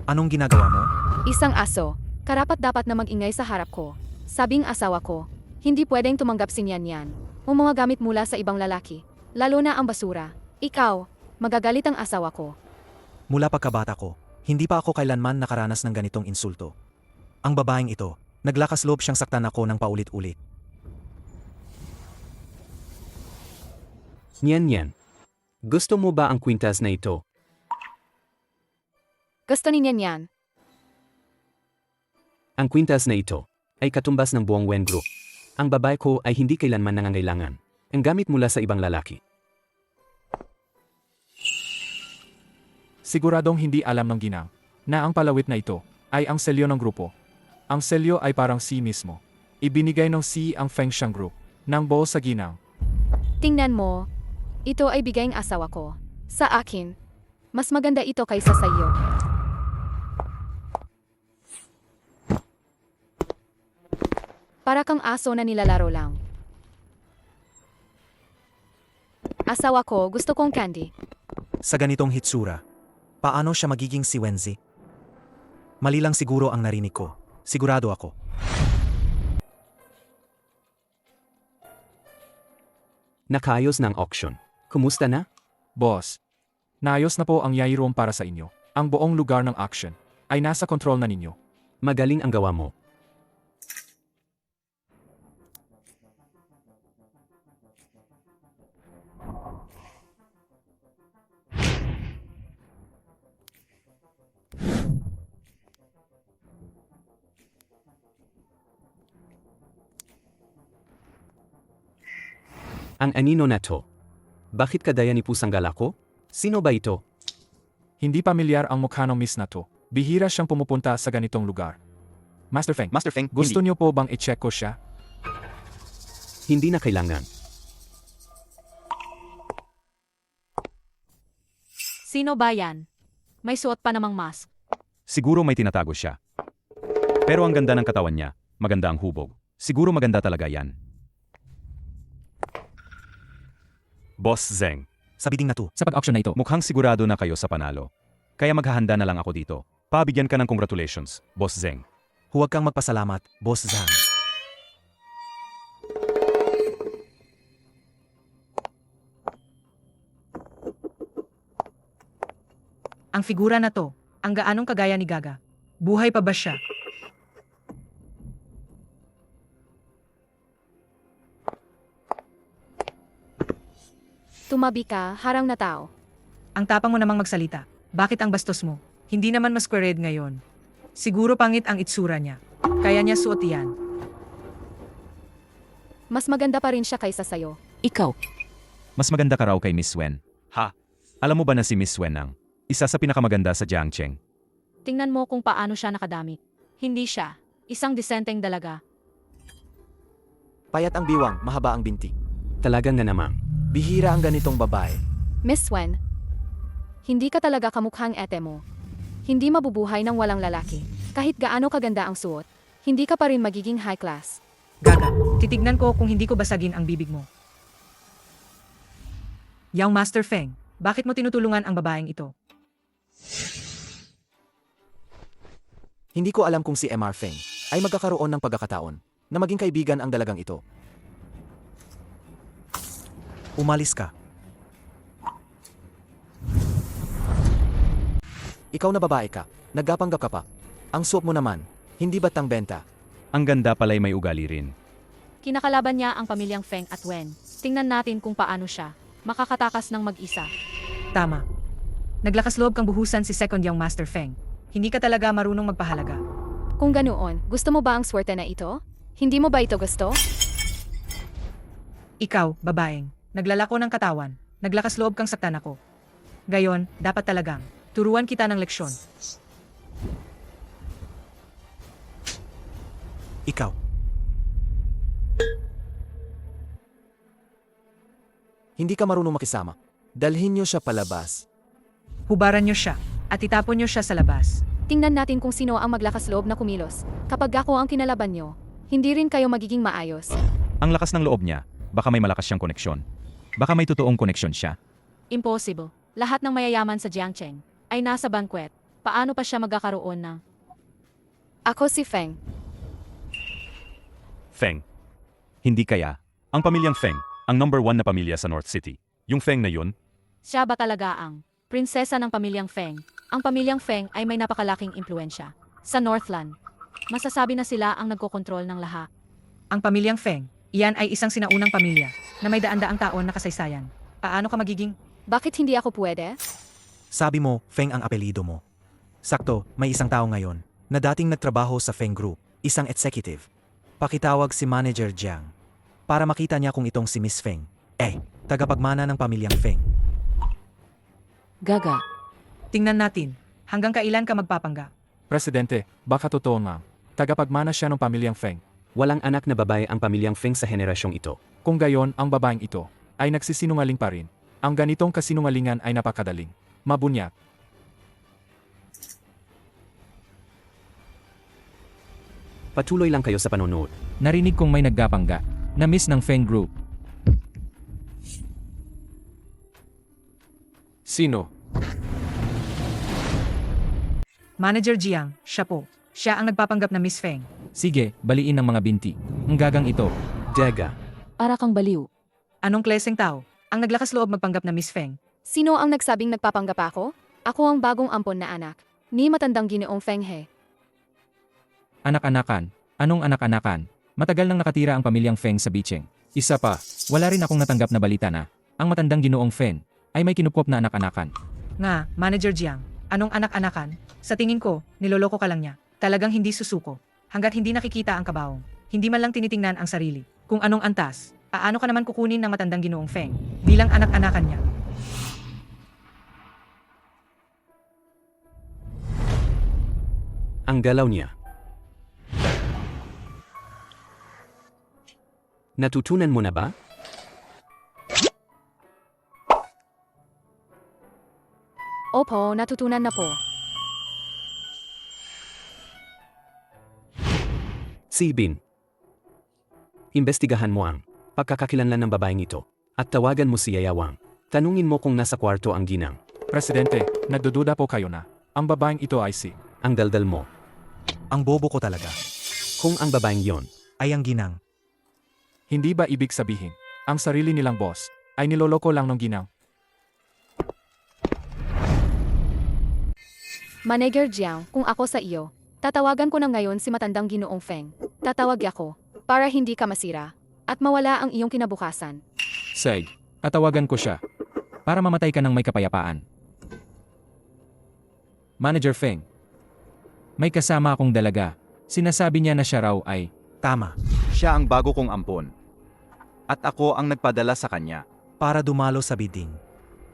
Anong ginagawa mo? Isang aso. Karapat-dapat na mag-ingay sa harap ko. Sabing asawa ko. Hindi pwedeng tumanggap si Nyan Nyan. O mga gamit mula sa ibang lalaki. Lalo na ang basura. Ikaw, magagalit ang asawa ko. Mula pagkabata ko, hindi pa ako kailanman nakaranas ng ganitong insulto. Ang babaeng ito, naglakas loob siyang saktan ako ng paulit-ulit. Nyan Nyan. Gusto mo ba ang kwintas na ito? Gusto ni Nyan Nyan. Ang kwintas na ito ay katumbas ng buong Wen Group. Ang babae ko ay hindi kailanman nangangailangan. Ang gamit mula sa ibang lalaki. Siguradong hindi alam ng ginang na ang palawit na ito ay ang selyo ng grupo. Ang selyo ay parang C mismo. Ibinigay ng C ang Feng Shan Group ng buo sa ginang. Tingnan mo. Ito ay bigay ng asawa ko. Sa akin. Mas maganda ito kaysa sa iyo. Para kang aso na nilalaro lang. Asawa ko, gusto kong candy. Sa ganitong hitsura, paano siya magiging si Wenzi? Mali lang siguro ang narinig ko. Sigurado ako. Nakaayos ng auction. Kumusta na? Boss, naayos na po ang yai room para sa inyo. Ang buong lugar ng action ay nasa kontrol na ninyo. Magaling ang gawa mo. Ang anino na to. Bakit kadaya ni Pusang Galako? Sino ba ito? Hindi pamilyar ang mukha ng miss na to. Bihira siyang pumupunta sa ganitong lugar. Master Feng, Master Feng, gusto hindi. niyo po bang i-check ko siya? Hindi na kailangan. Sino ba yan? May suot pa namang mask. Siguro may tinatago siya. Pero ang ganda ng katawan niya, maganda ang hubog. Siguro maganda talaga yan. Boss Zeng, Sabi ding na to. Sa pag-auction na ito, mukhang sigurado na kayo sa panalo. Kaya maghahanda na lang ako dito. Pabigyan ka ng congratulations, Boss Zeng. Huwag kang magpasalamat, Boss Zhang. Ang figura na to, ang gaanong kagaya ni Gaga. Buhay pa ba siya? Tumabi ka, harang na tao. Ang tapang mo namang magsalita. Bakit ang bastos mo? Hindi naman masquerade ngayon. Siguro pangit ang itsura niya. Kaya niya suot yan. Mas maganda pa rin siya kaysa sayo. Ikaw, Mas maganda ka raw kay Miss Wen. Ha? Alam mo ba na si Miss Wen ang isa sa pinakamaganda sa Jiangcheng? Tingnan mo kung paano siya nakadamit. Hindi siya. Isang disenteng dalaga. Payat ang biwang, mahaba ang binti. Talagang na naman. Bihira ang ganitong babae. Miss Wen, hindi ka talaga kamukhang ete mo. Hindi mabubuhay ng walang lalaki. Kahit gaano kaganda ang suot, hindi ka pa rin magiging high class. Gaga, titignan ko kung hindi ko basagin ang bibig mo. Yang Master Feng, bakit mo tinutulungan ang babaeng ito? Hindi ko alam kung si MR Feng ay magkakaroon ng pagkakataon na maging kaibigan ang dalagang ito. Umalis ka. Ikaw na babae ka, naggapanggap ka pa. Ang suot mo naman, hindi ba't tang benta? Ang ganda pala'y may ugali rin. Kinakalaban niya ang pamilyang Feng at Wen. Tingnan natin kung paano siya makakatakas ng mag-isa. Tama. Naglakas loob kang buhusan si second young Master Feng. Hindi ka talaga marunong magpahalaga. Kung ganoon, gusto mo ba ang swerte na ito? Hindi mo ba ito gusto? Ikaw, babaeng, naglalako ng katawan, naglakas loob kang saktan ako. Gayon, dapat talagang turuan kita ng leksyon. Ikaw. Hindi ka marunong makisama. Dalhin niyo siya palabas. Hubaran niyo siya at itapon niyo siya sa labas. Tingnan natin kung sino ang maglakas loob na kumilos. Kapag ako ang kinalaban nyo, hindi rin kayo magiging maayos. Ang lakas ng loob niya, baka may malakas siyang koneksyon. Baka may totoong koneksyon siya. Impossible. Lahat ng mayayaman sa Jiangcheng ay nasa bankwet. Paano pa siya magkakaroon ng... Ako si Feng. Feng. Hindi kaya. Ang pamilyang Feng, ang number 1 na pamilya sa North City. Yung Feng na yun, Siya ba talaga ang prinsesa ng pamilyang Feng? Ang pamilyang Feng ay may napakalaking impluensya sa Northland. Masasabi na sila ang nagkokontrol ng lahat. Ang pamilyang Feng, iyan ay isang sinaunang pamilya na may daan-daang taon na kasaysayan. Paano ka magiging... Bakit hindi ako pwede? Sabi mo, Feng ang apelido mo. Sakto, may isang tao ngayon na dating nagtrabaho sa Feng Group, isang executive. Pakitawag si Manager Jiang para makita niya kung itong si Miss Feng, tagapagmana ng pamilyang Feng. Gaga. Tingnan natin, hanggang kailan ka magpapangga. Presidente, baka totoo nga. Tagapagmana siya ng pamilyang Feng. Walang anak na babae ang pamilyang Feng sa henerasyong ito. Kung gayon, ang babaeng ito ay nagsisinungaling pa rin. Ang ganitong kasinungalingan ay napakadaling. Mabunyag. Patuloy lang kayo sa panonood. Narinig kong may naggapangga na miss ng Feng Group. Sino? Manager Jiang, siya po. Siya ang nagpapanggap na Miss Feng. Sige, baliin ng mga binti. Ang gagang ito. Daga. Para kang baliw. Anong kleseng tao ang naglakas loob magpanggap na Miss Feng? Sino ang nagsabing nagpapanggap ako? Ako ang bagong ampon na anak ni matandang Ginoong Feng He. Anak-anakan. Anong anak-anakan? Matagal nang nakatira ang pamilyang Feng sa Bicheng. Isa pa, wala rin akong natanggap na balita na ang matandang Ginoong Feng ay may kinupkop na anak-anakan. Nga, Manager Jiang, anong anak-anakan? Sa tingin ko, niloloko ka lang niya. Talagang hindi susuko. Hanggat hindi nakikita ang kabaong, hindi man lang tinitingnan ang sarili. Kung anong antas, paano ka naman kukunin ng matandang Ginoong Feng bilang anak-anakan niya? Ang galaw niya. Natutunan mo na ba? Opo, natutunan na po. Si Bin. Imbestigahan mo ang pagkakakilanlan ng babaeng ito at tawagan mo si Yayawang. Tanungin mo kung nasa kwarto ang ginang. Presidente, nagdududa po kayo na ang babaeng ito ay si... Ang daldal mo. Ang bobo ko talaga. Kung ang babaeng yon, Ay ang ginang. Hindi ba ibig sabihin, ang sarili nilang boss ay niloloko lang ng ginang? Manager Jiang, kung ako sa iyo, tatawagan ko na ngayon si matandang Ginoong Feng. Tatawag ako para hindi ka masira at mawala ang iyong kinabukasan. Seg, tatawagan ko siya para mamatay ka ng may kapayapaan. Manager Feng, may kasama akong dalaga. Sinasabi niya na siya raw ay... Tama. Siya ang bago kong ampon. At ako ang nagpadala sa kanya. Para dumalo sa bidding.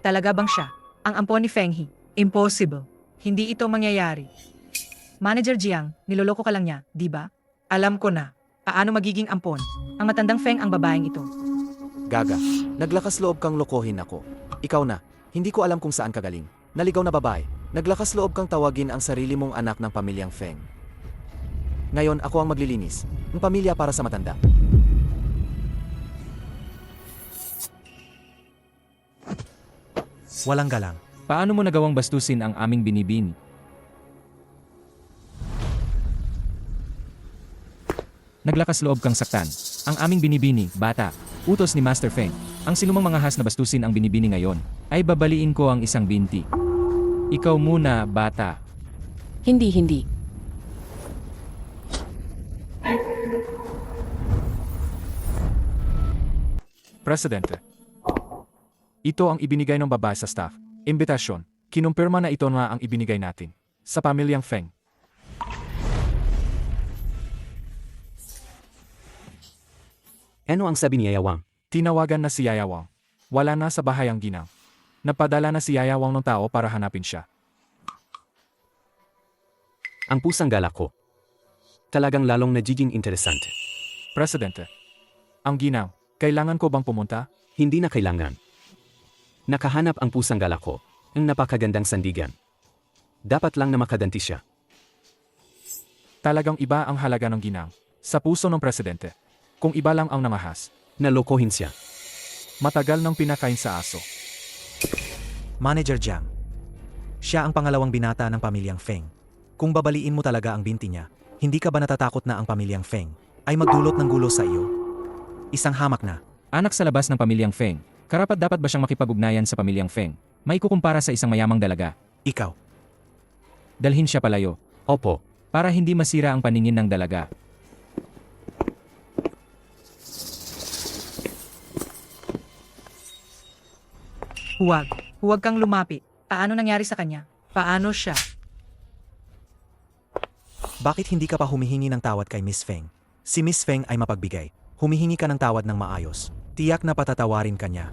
Talaga bang siya ang ampon ni Feng He? Impossible. Hindi ito mangyayari. Manager Jiang, niloloko ka lang niya, di ba? Alam ko na. Paano magiging ampon? Ang matandang Feng ang babaeng ito. Gaga, naglakas loob kang lokohin ako. Ikaw na, hindi ko alam kung saan ka galing. Naligaw na babae, naglakas loob kang tawagin ang sarili mong anak ng pamilyang Feng. Ngayon ako ang maglilinis, ng pamilya para sa matanda. Walang galang. Paano mo nagawang bastusin ang aming binibini? Naglakas loob kang saktan. Ang aming binibini, bata, utos ni Master Feng. Ang sinumang mga has na bastusin ang binibini ngayon, ay babaliin ko ang isang binti. Ikaw muna, bata. Hindi, hindi. Presidente. Ito ang ibinigay ng babae sa staff. Imbitasyon. Kinumpirma na ito na ang ibinigay natin. Sa pamilyang Feng. Ano ang sabi ni Yayawang? Tinawagan na si Yayawang. Wala na sa bahay ang ginang. Napadala na si Yayawang ng tao para hanapin siya. Ang pusang gala ko. Talagang lalong nagiging interesante. Presidente. Ang ginang, kailangan ko bang pumunta? Hindi na kailangan. Nakahanap ang pusang gala ko, ang napakagandang sandigan. Dapat lang na makaganti siya. Talagang iba ang halaga ng ginang. Sa puso ng presidente. Kung iba lang ang nangahas. Nalokohin siya. Matagal nang pinakain sa aso. Manager Jiang. Siya ang pangalawang binata ng pamilyang Feng. Kung babaliin mo talaga ang binti niya, hindi ka ba natatakot na ang pamilyang Feng ay magdulot ng gulo sa iyo? Isang hamak na. Anak sa labas ng pamilyang Feng. Karapat dapat ba siyang makipag-ugnayan sa pamilyang Feng? May kukumpara sa isang mayamang dalaga. Ikaw. Dalhin siya palayo. Opo. Para hindi masira ang paningin ng dalaga. Huwag. Huwag kang lumapit. Paano nangyari sa kanya? Paano siya? Bakit hindi ka pa humihingi ng tawad kay Miss Feng? Si Miss Feng ay mapagbigay. Humihingi ka ng tawad ng maayos. Tiyak na patatawarin ka niya.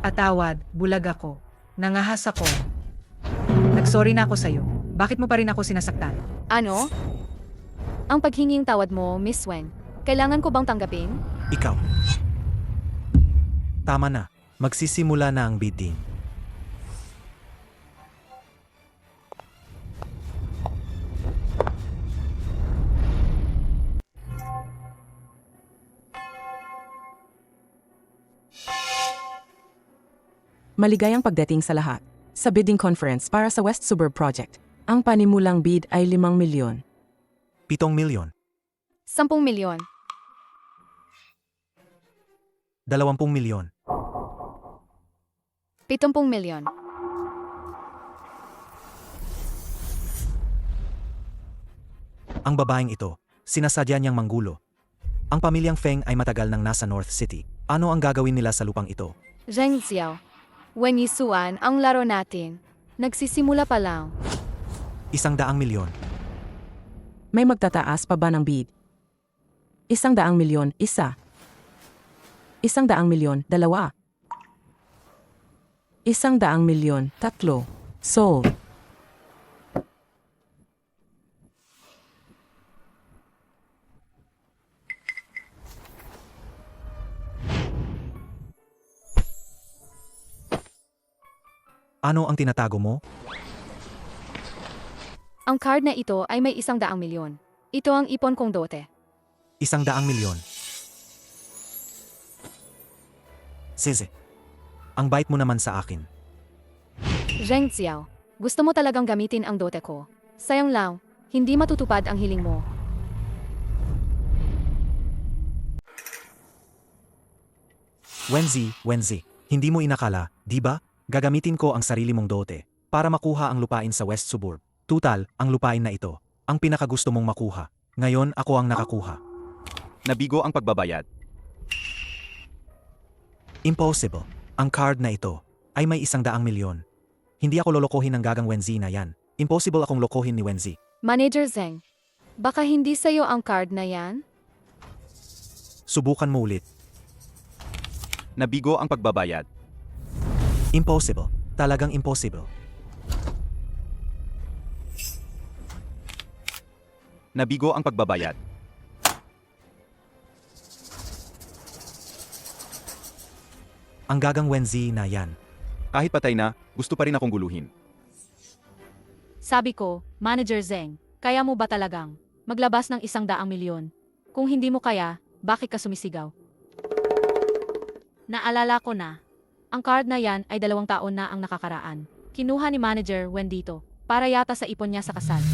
Atawad, bulag ako. Nangahas ako. Nagsorry na ako sa'yo. Bakit mo pa rin ako sinasaktan? Ano? Ang paghinging tawad mo, Miss Wen, kailangan ko bang tanggapin? Ikaw. Tama na. Magsisimula na ang bidding. Maligayang pagdating sa lahat. Sa bidding conference para sa West Suburb Project, ang panimulang bid ay 5 milyon. 7 milyon. 10 milyon. 20 milyon. 70 milyon. Ang babaeng ito, sinasadya niyang manggulo. Ang pamilyang Feng ay matagal nang nasa North City. Ano ang gagawin nila sa lupang ito? Zheng Xiao. Wen Yisuan, ang laro natin. Nagsisimula pa lang. 100 milyon. May magtataas pa ba ng bid? 100 milyon, isa. 100 milyon, dalawa. 100 milyon, tatlo. Sold. Ano ang tinatago mo? Ang card na ito ay may 100 milyon. Ito ang ipon kong dote. 100 milyon. Size. Ang bait mo naman sa akin. Zheng Xiao, gusto mo talagang gamitin ang dote ko. Sayang lang, hindi matutupad ang hiling mo. Wenzi, hindi mo inakala, di ba? Gagamitin ko ang sarili mong dote para makuha ang lupain sa West Suburb. Tutal, ang lupain na ito, ang pinakagusto mong makuha. Ngayon ako ang nakakuha. Nabigo ang pagbabayad. Impossible. Ang card na ito ay may 100 milyon. Hindi ako lolokohin ng gagang Wenzi na yan. Impossible akong lokohin ni Wenzi. Manager Zheng, baka hindi sa'yo ang card na yan? Subukan mo ulit. Nabigo ang pagbabayad. Impossible. Talagang impossible. Nabigo ang pagbabayad. Ang gagang Wenzi na yan. Kahit patay na, gusto pa rin akong guluhin. Sabi ko, Manager Zheng, kaya mo ba talagang maglabas ng 100 milyon? Kung hindi mo kaya, bakit ka sumisigaw? Naalala ko na. Ang card na yan ay 2 taon na ang nakakaraan. Kinuha ni Manager Wen dito, para yata sa ipon niya sa kasal.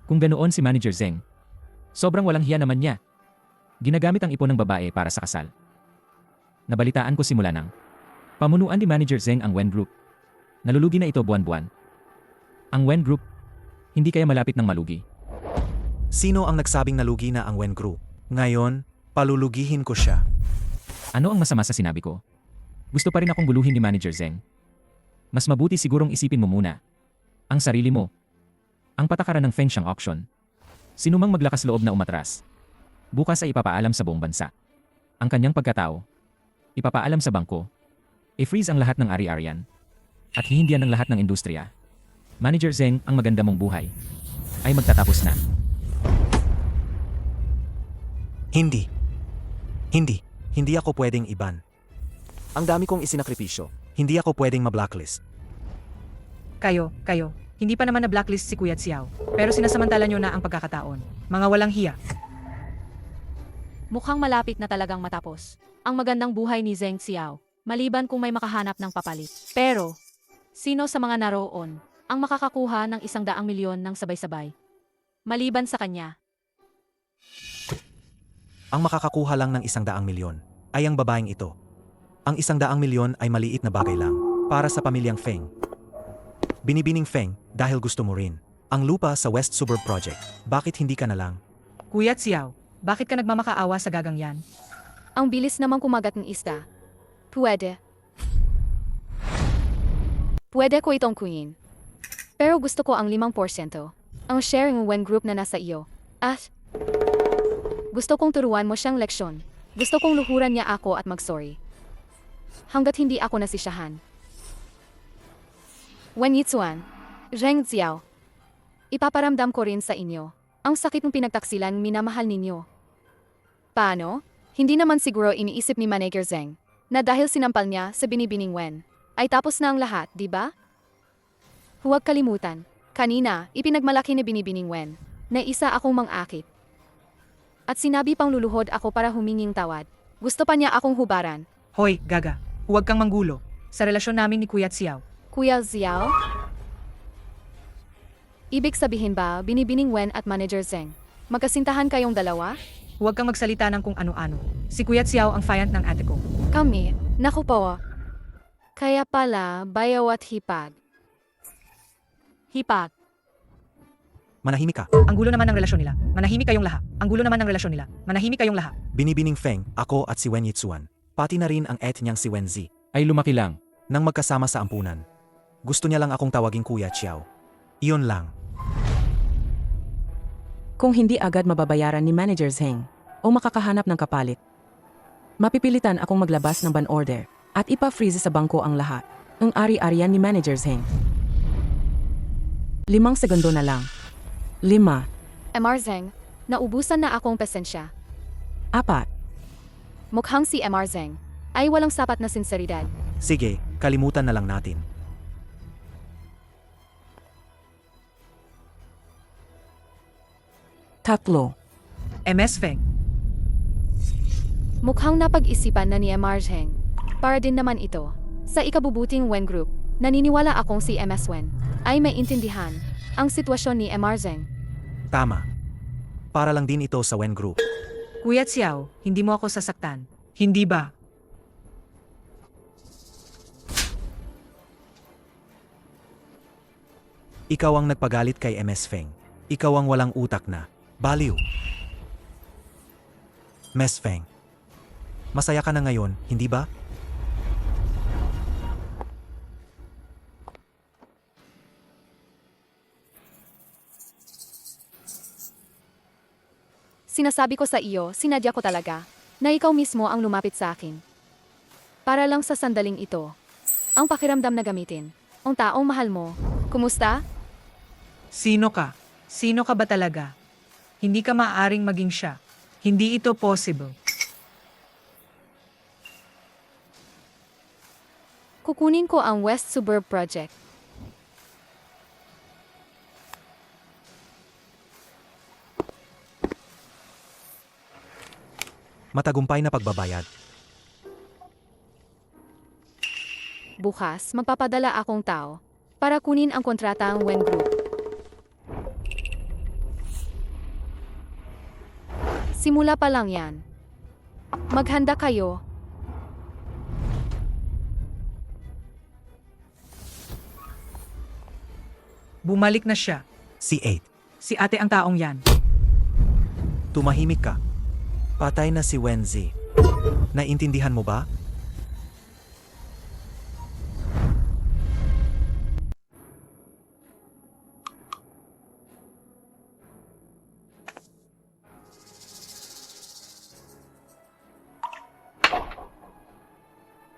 Kung ganoon si Manager Zheng, sobrang walang hiya naman niya. Ginagamit ang ipon ng babae para sa kasal. Nabalitaan ko simula ng pamunuan ni Manager Zeng ang Wen Group. Nalulugi na ito buwan-buwan. Ang Wen Group, hindi kaya malapit ng malugi. Sino ang nagsabing nalugi na ang Wen Group? Ngayon, palulugihin ko siya. Ano ang masama sa sinabi ko? Gusto pa rin akong guluhin ni Manager Zeng. Mas mabuti sigurong isipin mo muna ang sarili mo. Ang patakaran ng Feng Siyang auction. Sino mang maglakas loob na umatras, bukas ay ipapaalam sa buong bansa. Ang kanyang pagkatao, ipapaalam sa bangko, i-freeze ang lahat ng ari-arian, at hihindihan ng lahat ng industriya. Manager Zeng, ang maganda mong buhay ay magtatapos na. Hindi. Hindi ako pwedeng iban. Ang dami kong isinakripisyo. Hindi ako pwedeng ma-blacklist. Kayo, hindi pa naman na-blacklist si Kuya Xiao. Pero sinasamantala nyo na ang pagkakataon. Mga walang hiya. Mukhang malapit na talagang matapos ang magandang buhay ni Zeng Xiao, maliban kung may makahanap ng papalit. Pero, sino sa mga naroon ang makakakuha ng 100 milyon ng sabay-sabay? Maliban sa kanya. Ang makakakuha lang ng 100 milyon ay ang babaeng ito. Ang 100 milyon ay maliit na bagay lang para sa pamilyang Feng. Binibining Feng dahil gusto mo rin ang lupa sa West Suburb Project. Bakit hindi ka na lang? Kuya Xiao, bakit ka nagmamakaawa sa gagang yan? Ang bilis namang kumagat ng isda. Pwede. Pwede ko itong kunin. Pero gusto ko ang 5%. Ang sharing Wen Group na nasa iyo. At gusto kong turuan mo siyang leksyon. Gusto kong luhuran niya ako at mag-sorry. Hanggat hindi ako nasisyahan. Wen Yitsuan, Zheng Xiao. Ipaparamdam ko rin sa inyo ang sakit ng pinagtaksilan minamahal ninyo. Paano? Hindi naman siguro iniisip ni Manager Zeng na dahil sinampal niya sa binibining Wen, ay tapos na ang lahat, di ba? Huwag kalimutan, kanina ipinagmalaki ni binibining Wen na isa akong mang-akit. At sinabi pang luluhod ako para huminging tawad. Gusto pa niya akong hubaran. Hoy, gaga, huwag kang manggulo sa relasyon namin ni Kuya Xiao. Kuya Xiao? Ibig sabihin ba binibining Wen at Manager Zeng magkasintahan kayong dalawa? Huwag kang magsalita ng kung ano-ano. Si Kuya Xiao ang fiant ng ate ko. Kami, naku po. Kaya pala, bayaw at hipag. Hipag. Manahimik ka. Ang gulo naman ng relasyon nila. Manahimik kayong lahat. Ang gulo naman ng relasyon nila. Manahimik kayong lahat. Binibining Feng, ako at si Wen Yitsuan. Pati na rin ang niyang si Wen Zi. Ay lumaki lang. Nang magkasama sa ampunan. Gusto niya lang akong tawaging Kuya Xiao. Iyon lang. Kung hindi agad mababayaran ni Manager Zeng o makakahanap ng kapalit, mapipilitan akong maglabas ng ban order at ipa-freeze sa bangko ang lahat ng ari-arian ni Manager Zeng. 5 segundo na lang. 5, MR Zeng, naubusan na akong pasensya. 4, Mukhang si MR Zeng ay walang sapat na sinseridad. Sige, kalimutan na lang natin. Tatlo. MS Feng. Mukhang napag-isipan na ni MR Zeng. Para din naman ito. Sa ikabubuting Wen Group, naniniwala akong si MS Wen ay may intindihan ang sitwasyon ni MR Zeng. Tama. Para lang din ito sa Wen Group. Kuya Xiao, hindi mo ako sasaktan. Hindi ba? Ikaw ang nagpagalit kay MS Feng. Ikaw ang walang utak na. Baliw. Ms. Feng. Masaya ka na ngayon, hindi ba? Sinasabi ko sa iyo, sinadya ko talaga, na ikaw mismo ang lumapit sa akin. Para lang sa sandaling ito. Ang pakiramdam na gamitin. Ang taong mahal mo. Kumusta? Sino ka? Sino ka ba talaga? Hindi ka maaaring maging siya. Hindi ito possible. Kukunin ko ang West Suburb Project. Matagumpay na pagbabayad. Bukas, magpapadala akong tao para kunin ang kontratang Wen Group. Simula pa lang yan. Maghanda kayo. Bumalik na siya. Si 8. Si ate ang taong yan. Tumahimik ka. Patay na si Wenzi. Naintindihan mo ba?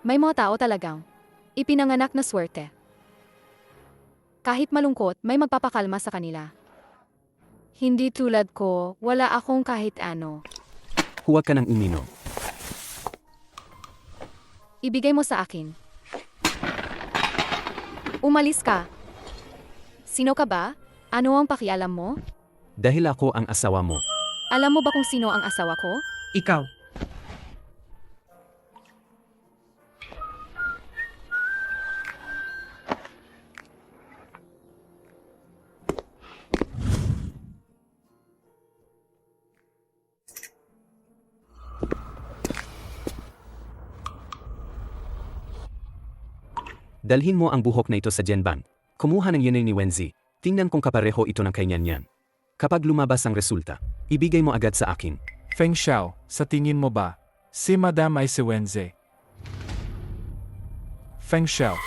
May mga tao talagang ipinanganak na swerte. Kahit malungkot, may magpapakalma sa kanila. Hindi tulad ko, wala akong kahit ano. Huwag ka nang uminom. Ibigay mo sa akin. Umalis ka. Sino ka ba? Ano ang pakialam mo? Dahil ako ang asawa mo. Alam mo ba kung sino ang asawa ko? Ikaw. Dalhin mo ang buhok na ito sa Genbank. Kumuha ng yun ni Wenzi. Tingnan kung kapareho ito ng kanyan yan. Kapag lumabas ang resulta, ibigay mo agad sa akin. Feng Xiao, sa tingin mo ba, si Madam ay si Wenzi? Feng Xiao,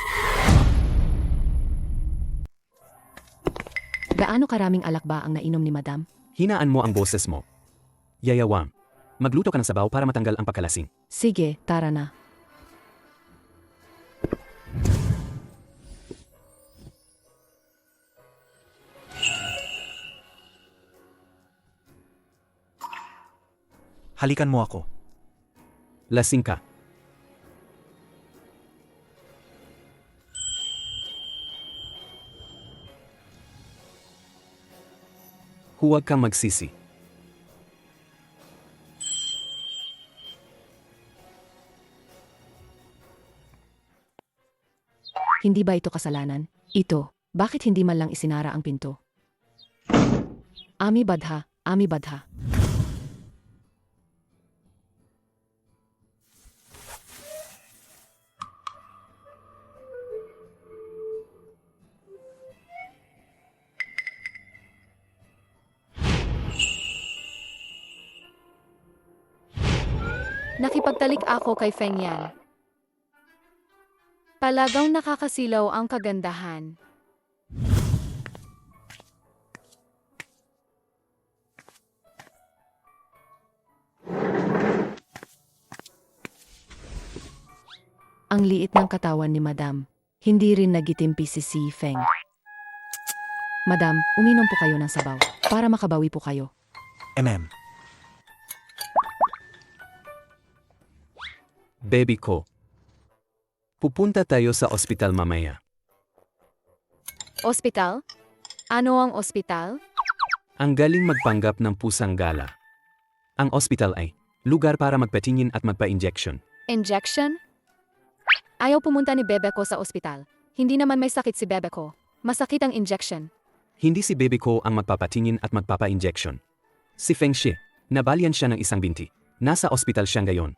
Gaano karaming alak ba ang nainom ni Madam? Hinaan mo ang boses mo. Yayawang. Magluto ka ng sabaw para matanggal ang pagkalasing. Sige, tara na. Halikan mo ako. Lasing ka. Huwag kang magsisi. Hindi ba ito kasalanan? Ito, bakit hindi man lang isinara ang pinto? Ami badha, ami badha. Nakipagtalik ako kay Feng Yan. Palagaw nakakasilaw ang kagandahan. Ang liit ng katawan ni Madam. Hindi rin nagitimpi si Feng. Madam, uminom po kayo ng sabaw para makabawi po kayo. Baby ko. Pupunta tayo sa ospital mamaya. Ospital? Ano ang ospital? Ang galing magpanggap ng pusang gala. Ang ospital ay lugar para magpatingin at magpa-injection. Injection? Ayaw pumunta ni bebe ko sa ospital. Hindi naman may sakit si bebe ko. Masakit ang injection. Hindi si baby ko ang magpapatingin at magpapa-injection. Si Feng Shi, nabalyan siya ng isang binti. Nasa ospital siya ngayon.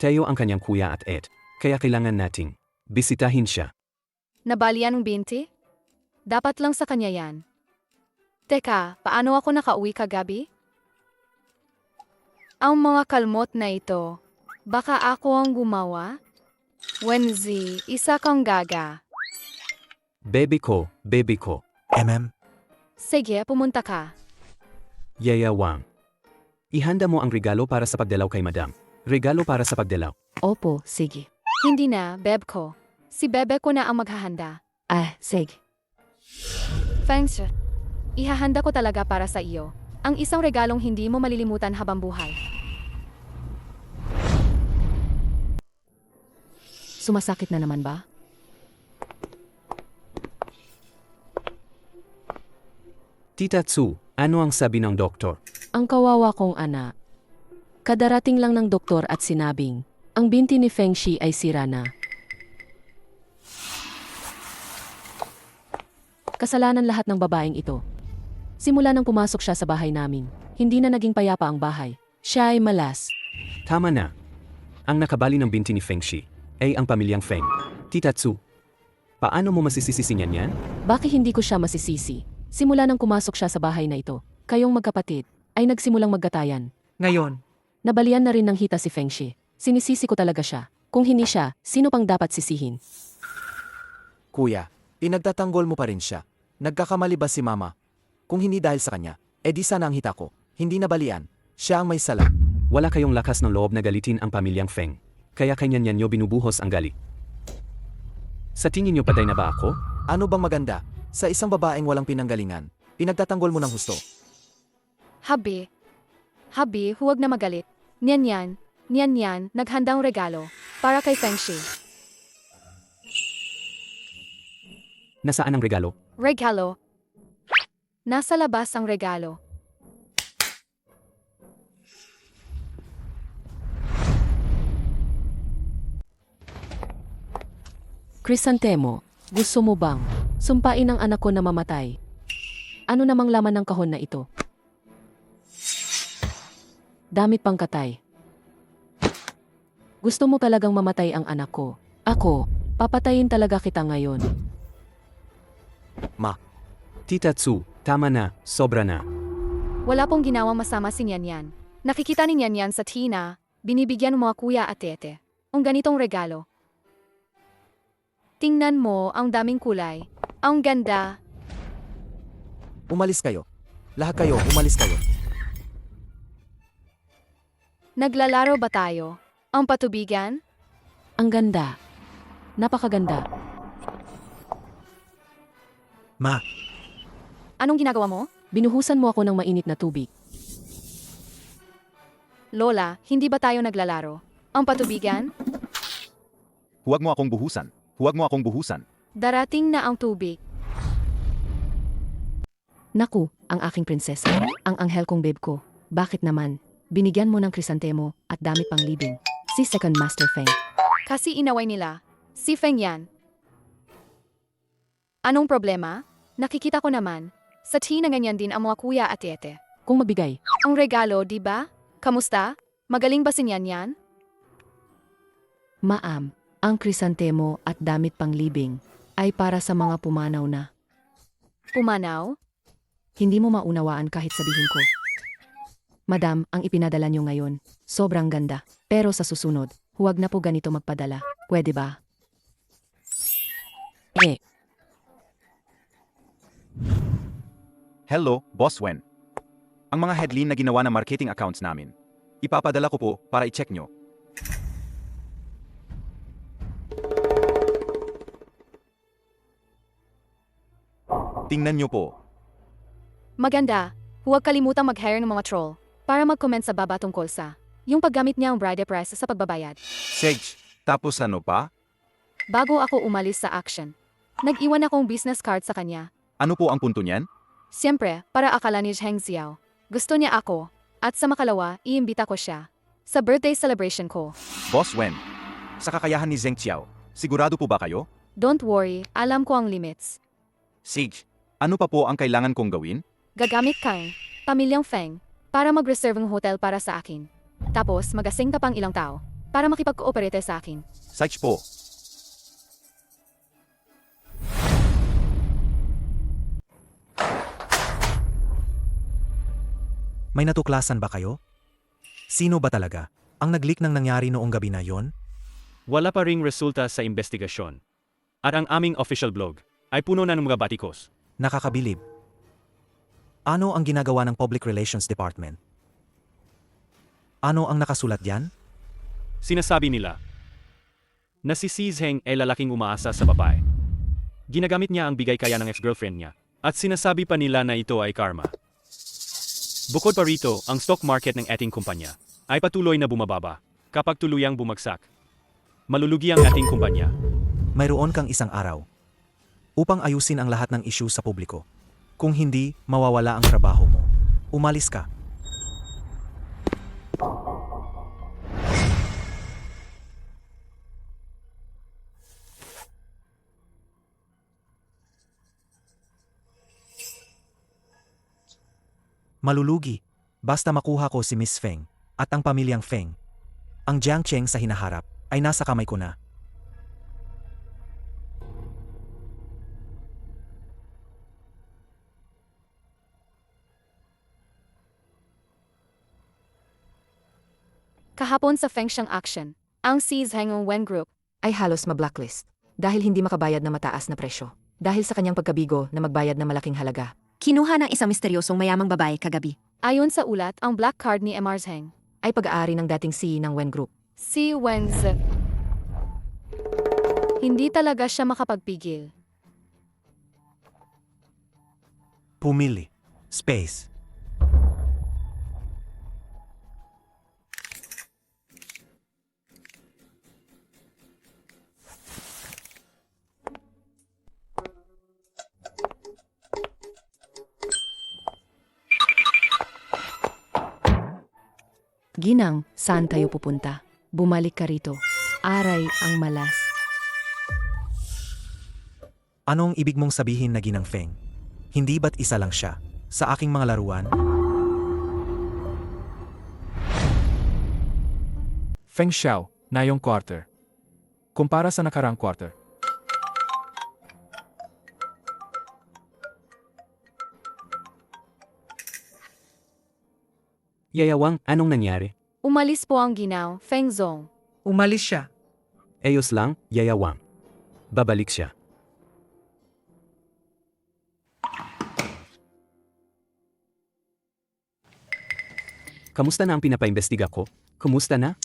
Tayo ang kanyang kuya at Ed, kaya kailangan nating bisitahin siya. Nabalyan ng binti? Dapat lang sa kanya yan. Teka, paano ako nakauwi kagabi? Ang mga kalmot na ito, baka ako ang gumawa? Wenzi, isa kang gaga. Baby ko, baby ko. Sige, pumunta ka. Yayawang. Ihanda mo ang regalo para sa pagdalaw kay Madam. Regalo para sa pagdalaw. Opo, sige. Hindi na, beb ko. Si bebe ko na ang maghahanda. Sige. Thanks. Ihahanda ko talaga para sa iyo. Ang isang regalong hindi mo malilimutan habang buhay. Sumasakit na naman ba? Tita Tsu, ano ang sabi ng doktor? Ang kawawa kong anak. Kadarating lang ng doktor at sinabing, ang binti ni Feng Shi ay sira na. Kasalanan lahat ng babaeng ito. Simula nang pumasok siya sa bahay namin, hindi na naging payapa ang bahay. Siya ay malas. Tama na. Ang nakabali ng binti ni Feng Shi ay ang pamilyang Feng. Tita Tsu, Paano mo masisisi niyan yan? Bakit hindi ko siya masisisi? Simula nang pumasok siya sa bahay na ito, kayong magkapatid, ay nagsimulang maggatayan. Ngayon, Nabalian na rin ng hita si Fengshi. Sinisisi ko talaga siya. Kung hindi siya, sino pang dapat sisihin? Kuya, pinagtatanggol mo pa rin siya. Nagkakamali ba si Mama? Kung hindi dahil sa kanya, edi sana ang hita ko. Hindi nabalian. Siya ang may sala. Wala kayong lakas ng loob na galitin ang pamilyang Feng. Kaya kanyan nyo binubuhos ang galit. Sa tingin nyo patay na ba ako? Ano bang maganda? Sa isang babaeng walang pinanggalingan, pinagtatanggol mo ng husto. Habi. Habi, huwag na magalit. Niyan, naghandang regalo. Para kay Fengshi. Nasaan ang regalo? Regalo. Nasa labas ang regalo. Crisantemo, gusto mo bang sumpain ang anak ko na mamatay? Ano namang laman ng kahon na ito? Damit pang katay. Gusto mo talagang mamatay ang anak ko? Ako, papatayin talaga kita ngayon. Tita Tsu, tama na, sobra na. Wala pong ginawang masama si Nian. Nakikita ni Nian sa Tina, binibigyan mga kuya at tete. Ang ganitong regalo. Tingnan mo ang daming kulay. Ang ganda. Umalis kayo. Lahat kayo, umalis kayo. Naglalaro ba tayo? Ang patubigan? Ang ganda. Napakaganda. Ma, Anong ginagawa mo? Binuhusan mo ako ng mainit na tubig. Lola, hindi ba tayo naglalaro? Ang patubigan? Huwag mo akong buhusan. Huwag mo akong buhusan. Darating na ang tubig. Naku, ang aking prinsesa. Ang anghel kong babe ko. Bakit naman? Binigyan mo ng krisantemo at damit pang libing. Si Second Master Feng. Kasi inaway nila. Si Feng yan. Anong problema? Nakikita ko naman. Sa Tina ganyan din ang mga kuya at tete. Kung mabigay, Ang regalo, di ba? Kamusta? Magaling ba si Nian yan? maam, ang krisantemo at damit pang libing ay para sa mga pumanaw na. Pumanaw? Hindi mo maunawaan kahit sabihin ko. Madam, ang ipinadala niyo ngayon, sobrang ganda. Pero sa susunod, huwag na po ganito magpadala. Pwede ba? Hello, Boss Wen. Ang mga headline na ginawa ng marketing accounts namin. Ipapadala ko po para i-check nyo. Tingnan nyo po. Maganda. Huwag kalimutang mag-hire ng mga troll para mag-comment sa baba tungkol sa yung paggamit niya ang bride price sa pagbabayad. Sage, tapos ano pa? Bago ako umalis sa action, nag-iwan akong business card sa kanya. Ano po ang punto niyan? Siyempre, para akala ni Zheng Xiao. Gusto niya ako, at sa makalawa, iimbita ko siya sa birthday celebration ko. Boss Wen, sa kakayahan ni Zheng Qiao, sigurado po ba kayo? Don't worry, alam ko ang limits. Sage, ano pa po ang kailangan kong gawin? Gagamit kang pamilyang Feng para mag-reserve ng hotel para sa akin. Tapos mag-asing ka pang ilang tao para makipag-cooperate sa akin. Sage po. may natuklasan ba kayo? Sino ba talaga ang nag-leak ng nangyari noong gabi na yon? Wala pa ring resulta sa investigasyon. At ang aming official blog ay puno na ng mga batikos. Nakakabilib. Ano ang ginagawa ng Public Relations Department? Ano ang nakasulat diyan? Sinasabi nila na si Zheng ay lalaking umaasa sa babae. Ginagamit niya ang bigay kaya ng ex-girlfriend niya at sinasabi pa nila na ito ay karma. Bukod pa rito, ang stock market ng ating kumpanya ay patuloy na bumababa kapag tuluyang bumagsak. Malulugi ang ating kumpanya. Mayroon kang isang araw upang ayusin ang lahat ng issue sa publiko. Kung hindi, mawawala ang trabaho mo. Umalis ka. Malulugi. Basta makuha ko si Miss Feng at ang pamilyang Feng. Ang Jiang Cheng sa hinaharap ay nasa kamay ko na. Kahapon sa Feng Shanghai Action, ang Si Zheng Wen Group ay halos ma-blacklist dahil hindi makabayad ng mataas na presyo. Dahil sa kanyang pagkabigo na magbayad ng malaking halaga. Kinuha ng isang misteryosong mayamang babae kagabi. Ayon sa ulat, ang black card ni MR Zheng, Ay pag-aari ng dating CEO ng Wen Group. si Wenzi. Hindi talaga siya makapagpigil. Pumili. Space. Ginang, saan tayo pupunta? Bumalik ka rito. Aray ang malas. Anong ibig mong sabihin na Ginang Feng? Hindi ba't isa lang siya? Sa aking mga laruan? Feng Xiao, na yung quarter. Kumpara sa nakarang quarter. Yayawang, anong nangyari? Umalis po ang ginaw, Feng Zong. Umalis siya. Ayos lang, Yayawang. Babalik siya. Kamusta na ang pinapaimbestiga ko? Kumusta na?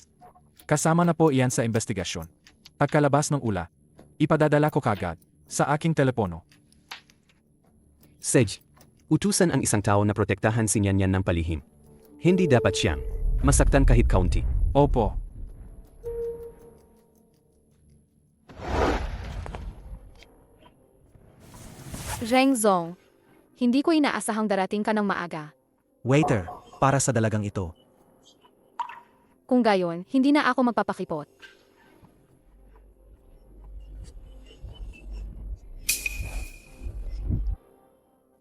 Kasama na po iyan sa investigasyon. Pagkalabas ng ula, ipadadala ko kagad sa aking telepono. Sej, utusan ang isang tao na protektahan si Nyanyan ng palihim. Hindi dapat siyang masaktan kahit kaunti. Opo. Zheng Zong, hindi ko inaasahang darating ka ng maaga. Waiter, para sa dalagang ito. Kung gayon, hindi na ako magpapakipot.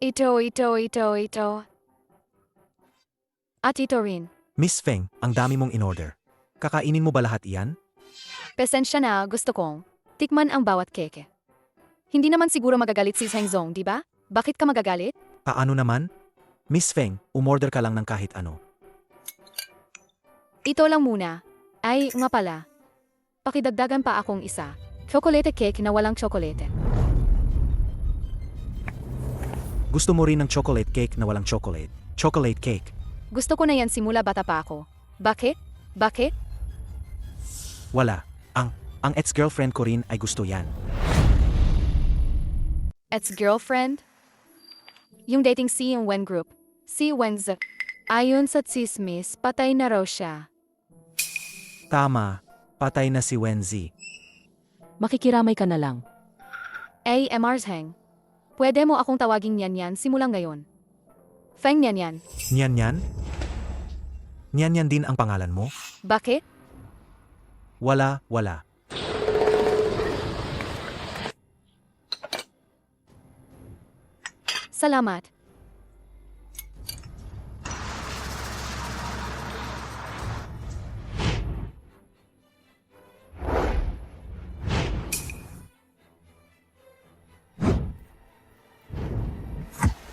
Ito. At ito rin. Miss Feng, ang dami mong in-order. Kakainin mo ba lahat iyan? Pasensya na, gusto kong tikman ang bawat keke. Hindi naman siguro magagalit si Zheng Zong, di ba? Bakit ka magagalit? Paano naman? Miss Feng, umorder ka lang ng kahit ano. Ito lang muna. Ay, nga pala. Pakidagdagan pa akong isa. Chocolate cake na walang chocolate. Gusto mo rin ng chocolate cake na walang chocolate? Chocolate cake. Gusto ko na yan simula bata pa ako. Bakit? Bakit? Wala. Ang ex-girlfriend ko rin ay gusto yan. Ex-girlfriend? Yung dating si yung Wen Group. Si Wenzi. Ayon sa tsismis, patay na raw siya. Tama. Patay na si Wenzi. Makikiramay ka na lang. Ay, MR Zheng. Pwede mo akong tawaging Nyanyan simulang ngayon. Feng Nyanyan. Nyanyan? Nyanyan din ang pangalan mo? Bakit? Wala. Salamat.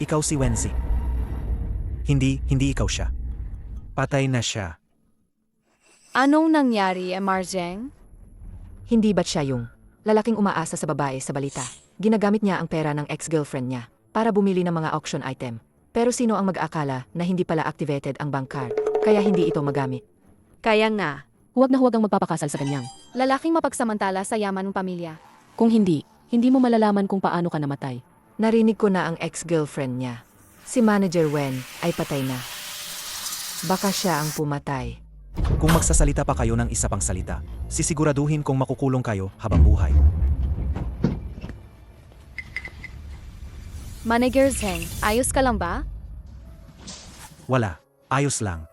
Ikaw si Wenzi. Hindi ikaw siya. Patay na siya. Anong nangyari, MR Zheng? Hindi ba't siya yung lalaking umaasa sa babae sa balita? Ginagamit niya ang pera ng ex-girlfriend niya para bumili ng mga auction item. Pero sino ang mag-aakala na hindi pala activated ang bank card, kaya hindi ito magamit? Kaya nga. Huwag na huwag ang magpapakasal sa kanyang. Lalaking mapagsamantala sa yaman ng pamilya. Kung hindi mo malalaman kung paano ka namatay. Narinig ko na ang ex-girlfriend niya. Si Manager Wen ay patay na. Baka siya ang pumatay. Kung magsasalita pa kayo ng isa pang salita, sisiguraduhin kong makukulong kayo habang buhay. Manager Zheng, ayos ka lang ba? Wala. Ayos lang.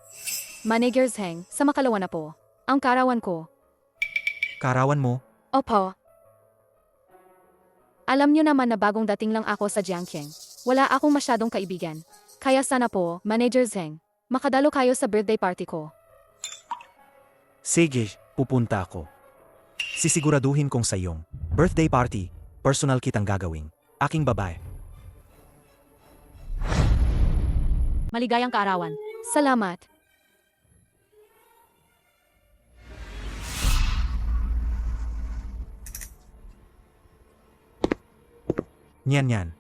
Manager Zheng, sa makalawa na po. Ang karawan ko. Karawan mo? Opo. Alam niyo naman na bagong dating lang ako sa Jiangqing. Wala akong masyadong kaibigan. Kaya sana po, Manager Zheng, makadalo kayo sa birthday party ko. Sige, pupunta ako. Sisiguraduhin kong sa iyong birthday party, personal kitang gagawing aking babae. Maligayang kaarawan. Salamat. Nyan.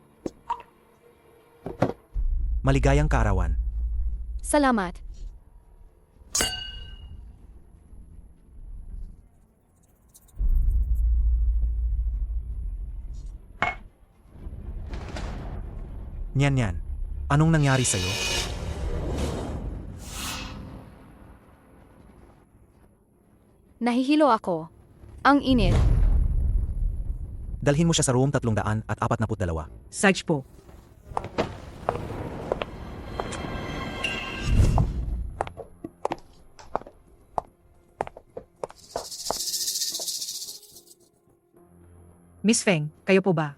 Maligayang kaarawan. Salamat. Nyan. Anong nangyari sa'yo? Nahihilo ako. Ang init. Dalhin mo siya sa room 342. Sarge po. Miss Feng, kayo po ba?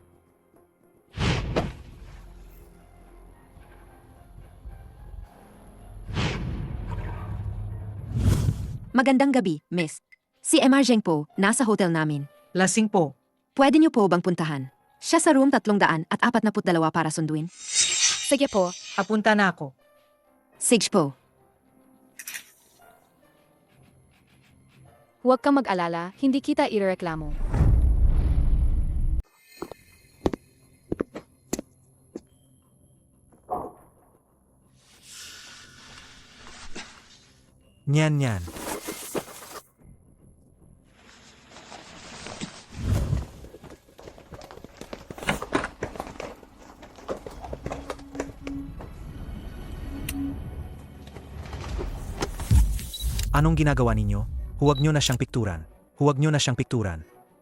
Magandang gabi, miss. Si MR Zheng po, nasa hotel namin. Lasing po. Pwede niyo po bang puntahan? Siya sa room 342 para sunduin. Sige po. Apunta na ako. Sige po. Huwag kang mag-alala, hindi kita irereklamo. Nyan. Anong ginagawa ninyo? Huwag nyo na siyang pikturan.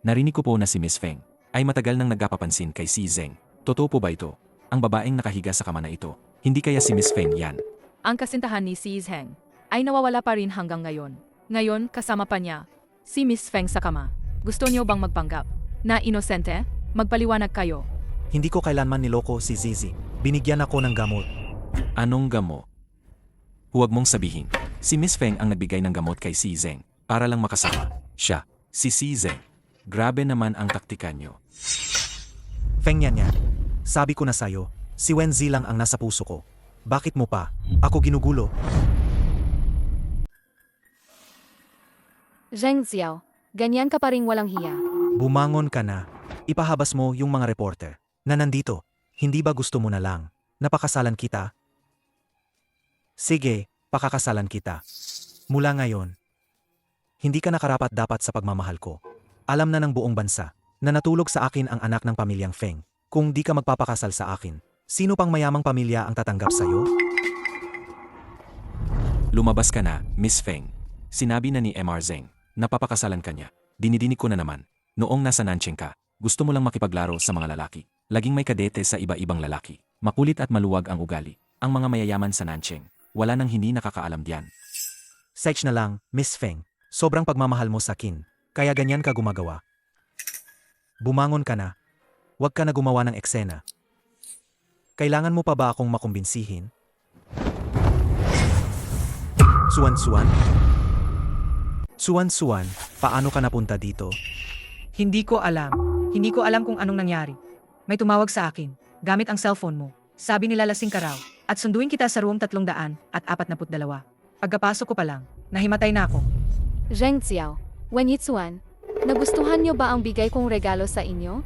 Narinig ko po na si Miss Feng ay matagal nang nagpapapansin kay si Zeng. Totoo po ba ito? Ang babaeng nakahiga sa kama na ito. Hindi kaya si Miss Feng yan? Ang kasintahan ni si Zheng ay nawawala pa rin hanggang ngayon. Ngayon, kasama pa niya si Miss Feng sa kama. Gusto niyo bang magpanggap na inosente? Magpaliwanag kayo. Hindi ko kailanman niloko si Zizi. Binigyan ako ng gamot. Anong gamot? Huwag mong sabihin. Si Miss Feng ang nagbigay ng gamot kay si Zeng para lang makasama siya. Si Zeng. Grabe naman ang taktika nyo. Feng Nyan. Sabi ko na sa'yo, si Wenzi lang ang nasa puso ko. Bakit mo pa ako ginugulo? Zheng Xiao, ganyan ka pa ring walang hiya. Bumangon ka na. Ipahabas mo yung mga reporter na nandito. Hindi ba gusto mo na lang? Napakasalan kita? Sige, pakakasalan kita. Mula ngayon, hindi ka nakarapat dapat sa pagmamahal ko. Alam na ng buong bansa na natulog sa akin ang anak ng pamilyang Feng. Kung di ka magpapakasal sa akin, sino pang mayamang pamilya ang tatanggap sa'yo? Lumabas ka na, Miss Feng. Sinabi na ni MR Zeng, napapakasalan ka niya. Dinidinig ko na naman, noong nasa Nancheng ka, gusto mo lang makipaglaro sa mga lalaki. Laging may kadete sa iba-ibang lalaki. Makulit at maluwag ang ugali. Ang mga mayayaman sa Nancheng, wala nang hindi nakakaalam diyan. Search na lang, Miss Feng. Sobrang pagmamahal mo sa akin, kaya ganyan ka gumagawa. Bumangon ka na. Huwag ka na gumawa ng eksena. Kailangan mo pa ba akong makumbinsihin? Suwan, paano ka napunta dito? Hindi ko alam. Hindi ko alam kung anong nangyari. May tumawag sa akin, gamit ang cellphone mo. Sabi nila lasing ka raw, at sunduin kita sa room 342. Pagkapasok ko pa lang, nahimatay na ako. Zheng Xiao, Wen Yitsuan, nagustuhan niyo ba ang bigay kong regalo sa inyo?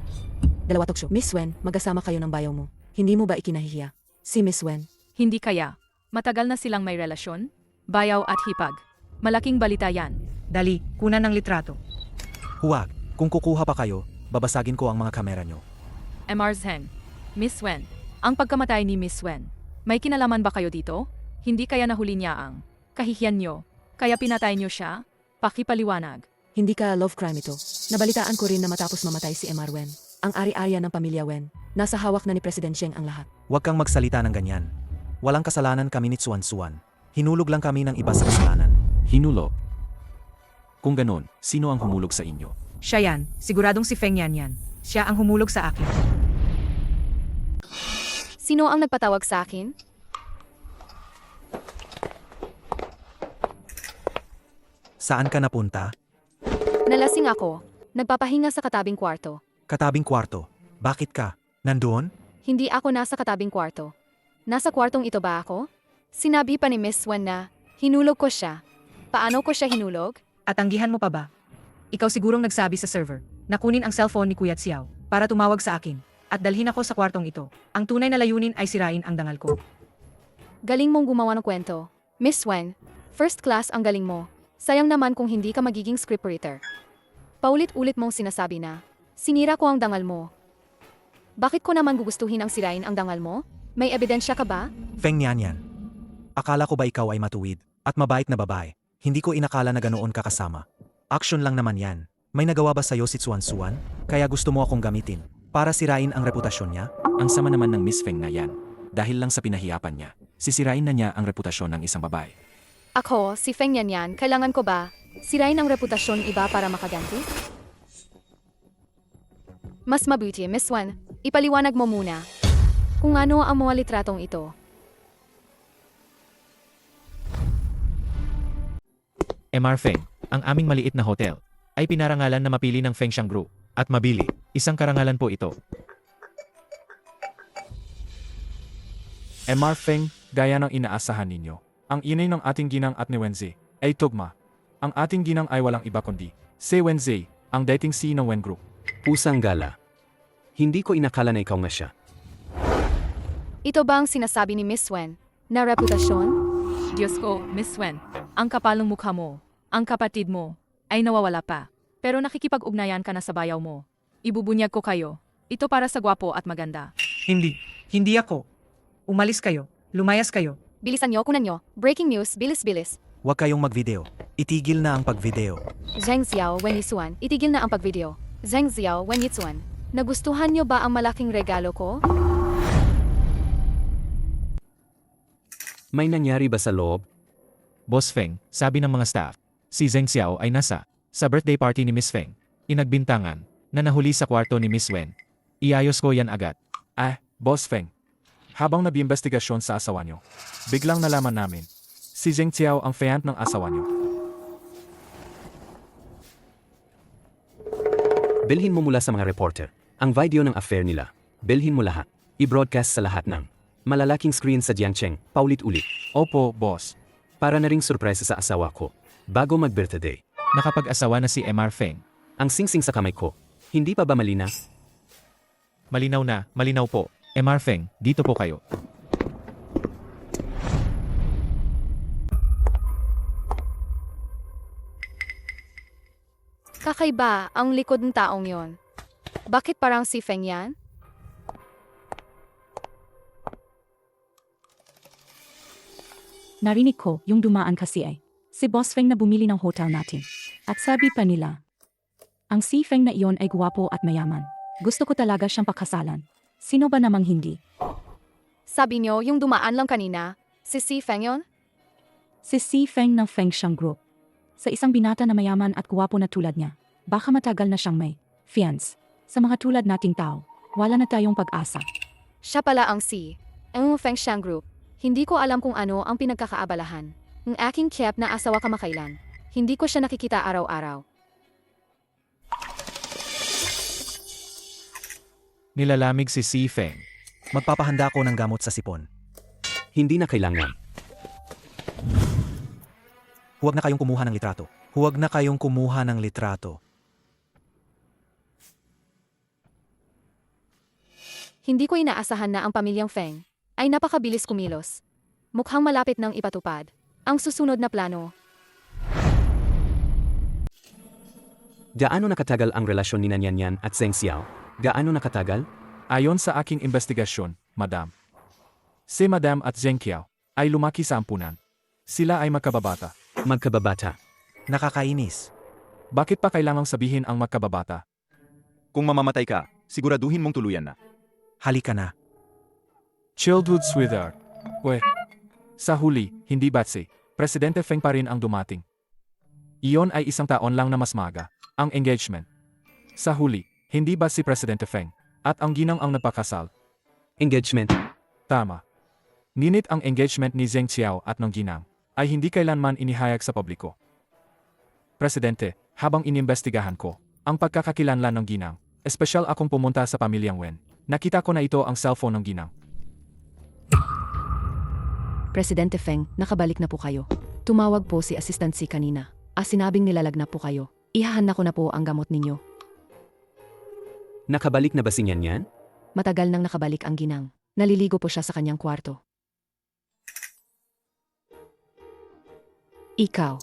Dalawa toksyo. Miss Wen, magkasama kayo ng bayaw mo. Hindi mo ba ikinahihiya? Si Miss Wen. Hindi kaya. Matagal na silang may relasyon. Bayaw at hipag. Malaking balita yan. Dali, kunan ng litrato. Huwag, kung kukuha pa kayo, babasagin ko ang mga kamera nyo. MR Zheng, Miss Wen. Ang pagkamatay ni Miss Wen, may kinalaman ba kayo dito? Hindi kaya nahuli niya ang kahihiyan nyo, kaya pinatay niyo siya? Pakipaliwanag. Hindi ka love crime ito. Nabalitaan ko rin na matapos mamatay si MR Wen, ang ari-arya ng pamilya Wen, nasa hawak na ni President Zheng ang lahat. Huwag kang magsalita ng ganyan. Walang kasalanan kami ni Suwan. Hinulog lang kami ng iba sa kasalanan. Hinulog. Kung ganon, sino ang humulog sa inyo? Siya yan, siguradong si Feng yan. Siya ang humulog sa akin. Sino ang nagpatawag sa akin? Saan ka napunta? Nalasing ako. Nagpapahinga sa katabing kwarto. Katabing kwarto. Bakit ka? Nandoon? Hindi ako nasa katabing kwarto. Nasa kwartong ito ba ako? Sinabi pa ni Miss Wen na hinulog ko siya. Paano ko siya hinulog? At tanggihan mo pa ba? Ikaw sigurong nagsabi sa server na kunin ang cellphone ni Kuya Xiao para tumawag sa akin at dalhin ako sa kwartong ito. Ang tunay na layunin ay sirain ang dangal ko. Galing mong gumawa ng kwento. Miss Wen, first class ang galing mo. Sayang naman kung hindi ka magiging scriptwriter. Paulit-ulit mong sinasabi na, sinira ko ang dangal mo. Bakit ko naman gugustuhin ang sirain ang dangal mo? May ebidensya ka ba? Feng Nianyan. Akala ko ba ikaw ay matuwid at mabait na babae? Hindi ko inakala na ganoon ka kasama. Action lang naman yan. May nagawa ba sa'yo si Tsuan Suan? Kaya gusto mo akong gamitin para sirain ang reputasyon niya? Ang sama naman ng Miss Feng na yan. Dahil lang sa pinahiyapan niya, sisirain na niya ang reputasyon ng isang babae. Ako, si Feng Yanyan, kailangan ko ba sirain ang reputasyon iba para makaganti? Mas mabuti, Miss Wen, ipaliwanag mo muna kung ano ang mga litratong ito. MR Feng, ang aming maliit na hotel, ay pinarangalan na mapili ng Fengshan Group. At mabili, isang karangalan po ito. MR Feng, gaya ng inaasahan ninyo, ang inay ng ating ginang at ni Wenzi ay tugma. Ang ating ginang ay walang iba kundi si Wenzi, ang dating CEO ng Wen Group. Pusang gala. Hindi ko inakala na ikaw nga siya. Ito ba ang sinasabi ni Miss Wen na reputasyon? Diyos ko, Miss Wen, ang kapal ng mukha mo, ang kapatid mo, ay nawawala pa. Pero nakikipag-ugnayan ka na sa bayaw mo. Ibubunyag ko kayo. Ito para sa gwapo at maganda. Hindi ako. Umalis kayo. Lumayas kayo. Bilisan nyo, kunan nyo. Breaking news, bilis-bilis. Huwag kayong magvideo. Itigil na ang pagvideo. Zheng Xiao, Wen Yitsuan, itigil na ang pagvideo. Zheng Xiao, Wen Yitsuan, nagustuhan nyo ba ang malaking regalo ko? May nangyari ba sa loob? Boss Feng, sabi ng mga staff, si Zheng Xiao ay nasa sa birthday party ni Miss Feng. Inagbintangan na nahuli sa kwarto ni Miss Wen. Iayos ko yan agad. Boss Feng, habang nabiimbestigasyon sa asawa nyo, biglang nalaman namin, si Zheng Xiao ang fiant ng asawa nyo. Bilhin mo mula sa mga reporter ang video ng affair nila. Bilhin mo lahat. I-broadcast sa lahat ng malalaking screen sa Jiangcheng, paulit-ulit. Opo, boss. Para na ring surpresa sa asawa ko, bago mag-birthday. Nakapag-asawa na si MR Feng. Ang singsing sa kamay ko, hindi pa ba malina? Malinaw na, malinaw po. MR Feng, dito po kayo. Kakaiba ang likod ng taong yon. Bakit parang si Feng yan? Narinig ko yung dumaan kasi ay si Boss Feng na bumili ng hotel natin. At sabi pa nila, ang si Feng na iyon ay guwapo at mayaman. Gusto ko talaga siyang pakasalan. Sino ba namang hindi? Sabi nyo yung dumaan lang kanina, si Feng yon? Si Feng ng Fengshan Group. Sa isang binata na mayaman at guwapo na tulad niya, baka matagal na siyang may fiance. Sa mga tulad nating tao, wala na tayong pag-asa. Siya pala ang ang Fengshan Group. Hindi ko alam kung ano ang pinagkakaabalahan. Ang aking kep na asawa kamakailan. Hindi ko siya nakikita araw-araw. Nilalamig si Feng. Magpapahanda ko ng gamot sa sipon. Hindi na kailangan. Huwag na kayong kumuha ng litrato. Huwag na kayong kumuha ng litrato. Hindi ko inaasahan na ang pamilyang Feng ay napakabilis kumilos. Mukhang malapit nang ipatupad ang susunod na plano. Gaano nakatagal ang relasyon ni Nanyanyan at Zheng Xiao? Gaano nakatagal? Ayon sa aking investigasyon, Madam, si Madam at Zheng Xiao ay lumaki sa ampunan. Sila ay magkababata. Magkababata. Nakakainis. Bakit pa kailangang sabihin ang magkababata? Kung mamamatay ka, siguraduhin mong tuluyan na. Halika na. Childhood sweetheart. Sa huli, hindi ba't si Presidente Feng pa rin ang dumating? Iyon ay isang taon lang na mas maga, ang engagement. Sa huli, hindi ba si Presidente Feng at ang ginang ang nagpakasal? Engagement. Tama. Ngunit ang engagement ni Zheng Xiao at ng ginang ay hindi kailanman inihayag sa publiko. Presidente, habang inimbestigahan ko ang pagkakakilanlan ng ginang, espesyal akong pumunta sa pamilyang Wen. Nakita ko na ito ang cellphone ng ginang. Presidente Feng, nakabalik na po kayo. Tumawag po si Assistant C kanina. Sinabing nilalag na po kayo. Ihahanda ko na po ang gamot ninyo. Nakabalik na ba si Nyanyan? Matagal nang nakabalik ang ginang. Naliligo po siya sa kanyang kwarto. Ikaw.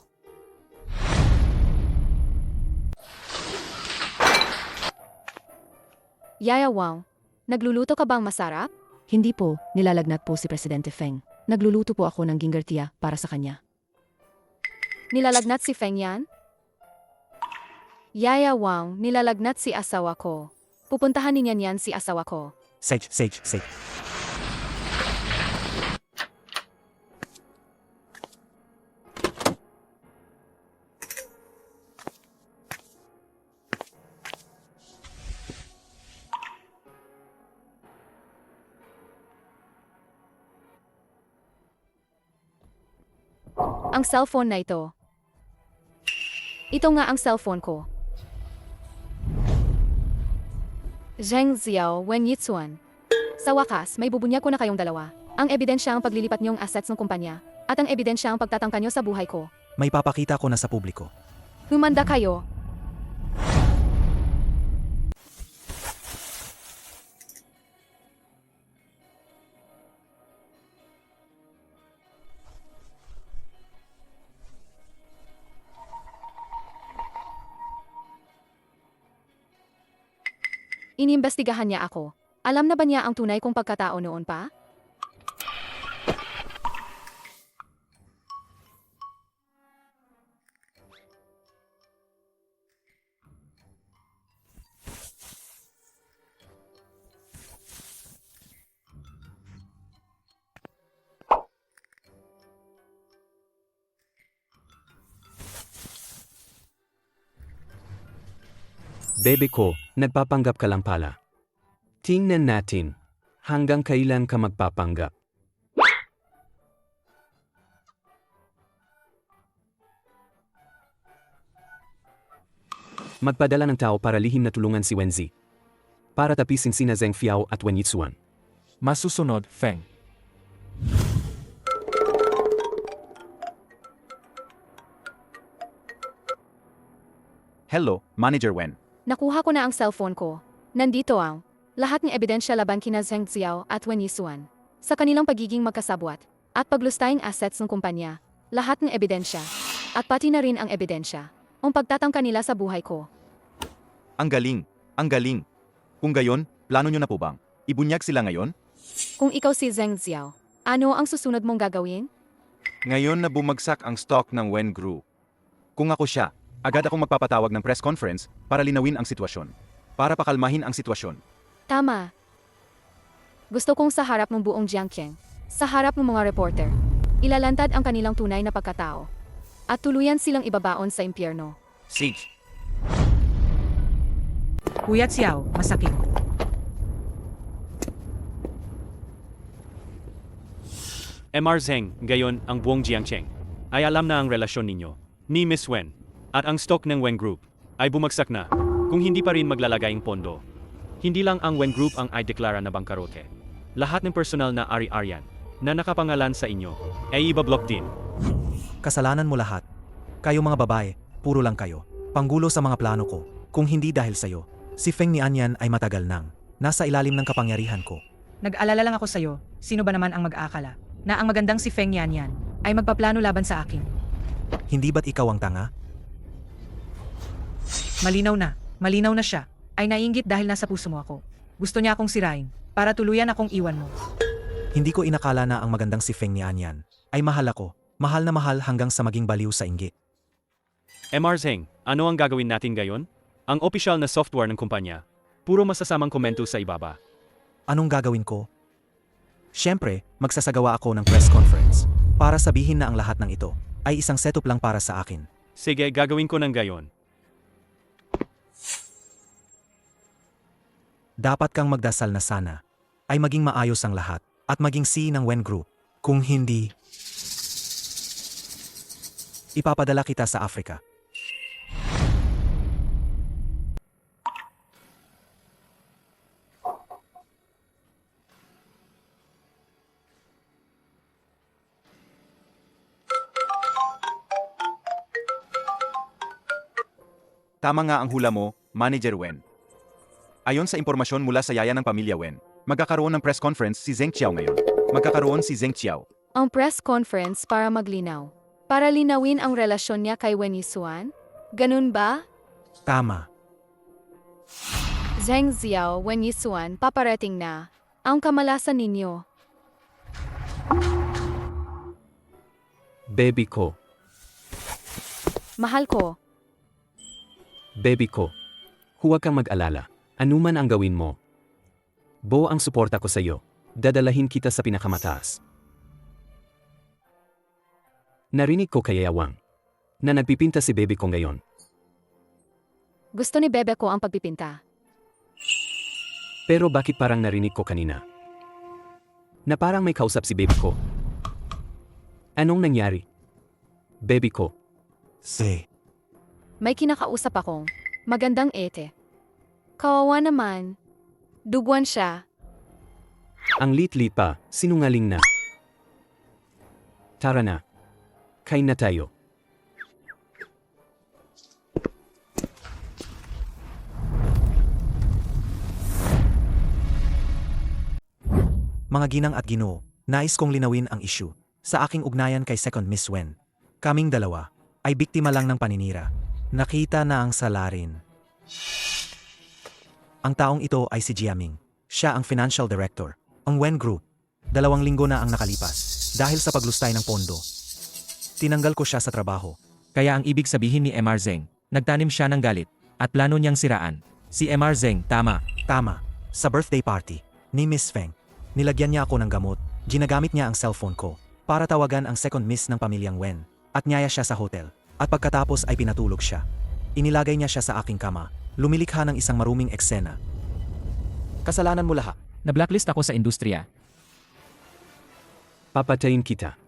Yaya Wang, nagluluto ka bang masarap? Hindi po, nilalagnat po si Presidente Feng. Nagluluto po ako ng gingertia para sa kanya. Nilalagnat si Feng yan? Yaya Wang, nilalagnat si asawa ko. Pupuntahan niyan yan si asawa ko. Sage. Ang cellphone na ito. Ito nga ang cellphone ko. Zheng Xiao Wen Yitsuan. Sa wakas, may bubunyag ko na kayong dalawa. Ang ebidensya ang paglilipat niyong assets ng kumpanya, at ang ebidensya ang pagtatangka niyo sa buhay ko. May papakita ko na sa publiko. Humanda kayo. Inimbestigahan niya ako. Alam na ba niya ang tunay kong pagkatao noon pa? Bebe ko, nagpapanggap ka lang pala. Tingnan natin. Hanggang kailan ka magpapanggap? Magpadala ng tao para lihim na tulungan si Wenzi. Para tapisin sina Zheng Fiao at Wen Yitsuan. Masusunod, Feng. Hello, Manager Wen. Nakuha ko na ang cellphone ko. Nandito ang lahat ng ebidensya laban kina Zheng Xiao at Wen Yisuan. Sa kanilang pagiging magkasabwat at paglustaying assets ng kumpanya, lahat ng ebidensya at pati na rin ang ebidensya ang pagtatangka nila sa buhay ko. Ang galing, ang galing. Kung gayon, plano nyo na po bang ibunyag sila ngayon? Kung ikaw si Zheng Xiao, ano ang susunod mong gagawin? Ngayon na bumagsak ang stock ng Wen Group. Kung ako siya, agad akong magpapatawag ng press conference para linawin ang sitwasyon. Para pakalmahin ang sitwasyon. Tama. Gusto kong sa harap ng buong Jiangqiang, sa harap ng mga reporter, ilalantad ang kanilang tunay na pagkatao. At tuluyan silang ibabaon sa impyerno. Siege. Kuya Xiao, masakit. MR Zheng, gayon ang buong Jiangqiang ay alam na ang relasyon ninyo ni Miss Wen at ang stock ng Wen Group ay bumagsak na kung hindi pa rin maglalagay ang pondo. Hindi lang ang Wen Group ang ay deklara na bangkarote. Lahat ng personal na ari-arian na nakapangalan sa inyo ay ibablock din. Kasalanan mo lahat. Kayo mga babae, puro lang kayo. Panggulo sa mga plano ko. Kung hindi dahil sa'yo, si Feng Nianyan ay matagal nang nasa ilalim ng kapangyarihan ko. Nag-alala lang ako sa'yo, sino ba naman ang mag-aakala na ang magandang si Feng Yanyan ay magpaplano laban sa akin. Hindi ba't ikaw ang tanga? Malinaw na siya, ay naiinggit dahil nasa puso mo ako. Gusto niya akong sirain, para tuluyan akong iwan mo. Hindi ko inakala na ang magandang si Feng Nianyan ay mahal ako, mahal na mahal hanggang sa maging baliw sa inggit. MR Zheng, ano ang gagawin natin gayon? Ang opisyal na software ng kumpanya, puro masasamang komento sa ibaba. Anong gagawin ko? Siyempre, magsasagawa ako ng press conference para sabihin na ang lahat ng ito ay isang setup lang para sa akin. Sige, gagawin ko ng gayon. Dapat kang magdasal na sana ay maging maayos ang lahat at maging C ng Wen Group. Kung hindi, ipapadala kita sa Africa. Tama nga ang hula mo, Manager Wen. Ayon sa impormasyon mula sa yaya ng pamilya Wen, magkakaroon ng press conference si Zheng Qiao ngayon. Magkakaroon si Zheng Qiao. Ang press conference para maglinaw. Para linawin ang relasyon niya kay Wen Yisuan? Ganun ba? Tama. Zheng Xiao, Wen Yisuan, paparating na. Ang kamalasan ninyo. Baby ko. Mahal ko. Baby ko. Huwag kang mag-alala. Anuman ang gawin mo. Buo ang suporta ko sa iyo. Dadalahin kita sa pinakamataas. Narinig ko kay Yawang na nagpipinta si baby ko ngayon. Gusto ni bebe ko ang pagpipinta. Pero bakit parang narinig ko kanina? Na parang may kausap si baby ko. Anong nangyari? Baby ko. May kinakausap akong magandang ete. Kawawa naman. Dugwan siya. Ang lit-lit pa, sinungaling na. Tara na. Kain na tayo. Mga ginang at ginoo, nais kong linawin ang issue. Sa aking ugnayan kay Second Miss Wen, kaming dalawa ay biktima lang ng paninira. Nakita na ang salarin. Ang taong ito ay si Jiaming. Siya ang financial director. Ang Wen Group. 2 linggo na ang nakalipas dahil sa paglustay ng pondo. Tinanggal ko siya sa trabaho. Kaya ang ibig sabihin ni MR Zeng, nagtanim siya ng galit at plano niyang siraan. Si MR Zeng, tama. Tama. Sa birthday party ni Miss Feng, nilagyan niya ako ng gamot. Ginagamit niya ang cellphone ko para tawagan ang second miss ng pamilyang Wen at niyaya siya sa hotel. At pagkatapos ay pinatulog siya. Inilagay niya siya sa aking kama. Lumilikha ng isang maruming eksena. Kasalanan mo lahat. Na-blacklist ako sa industriya. Papatayin kita.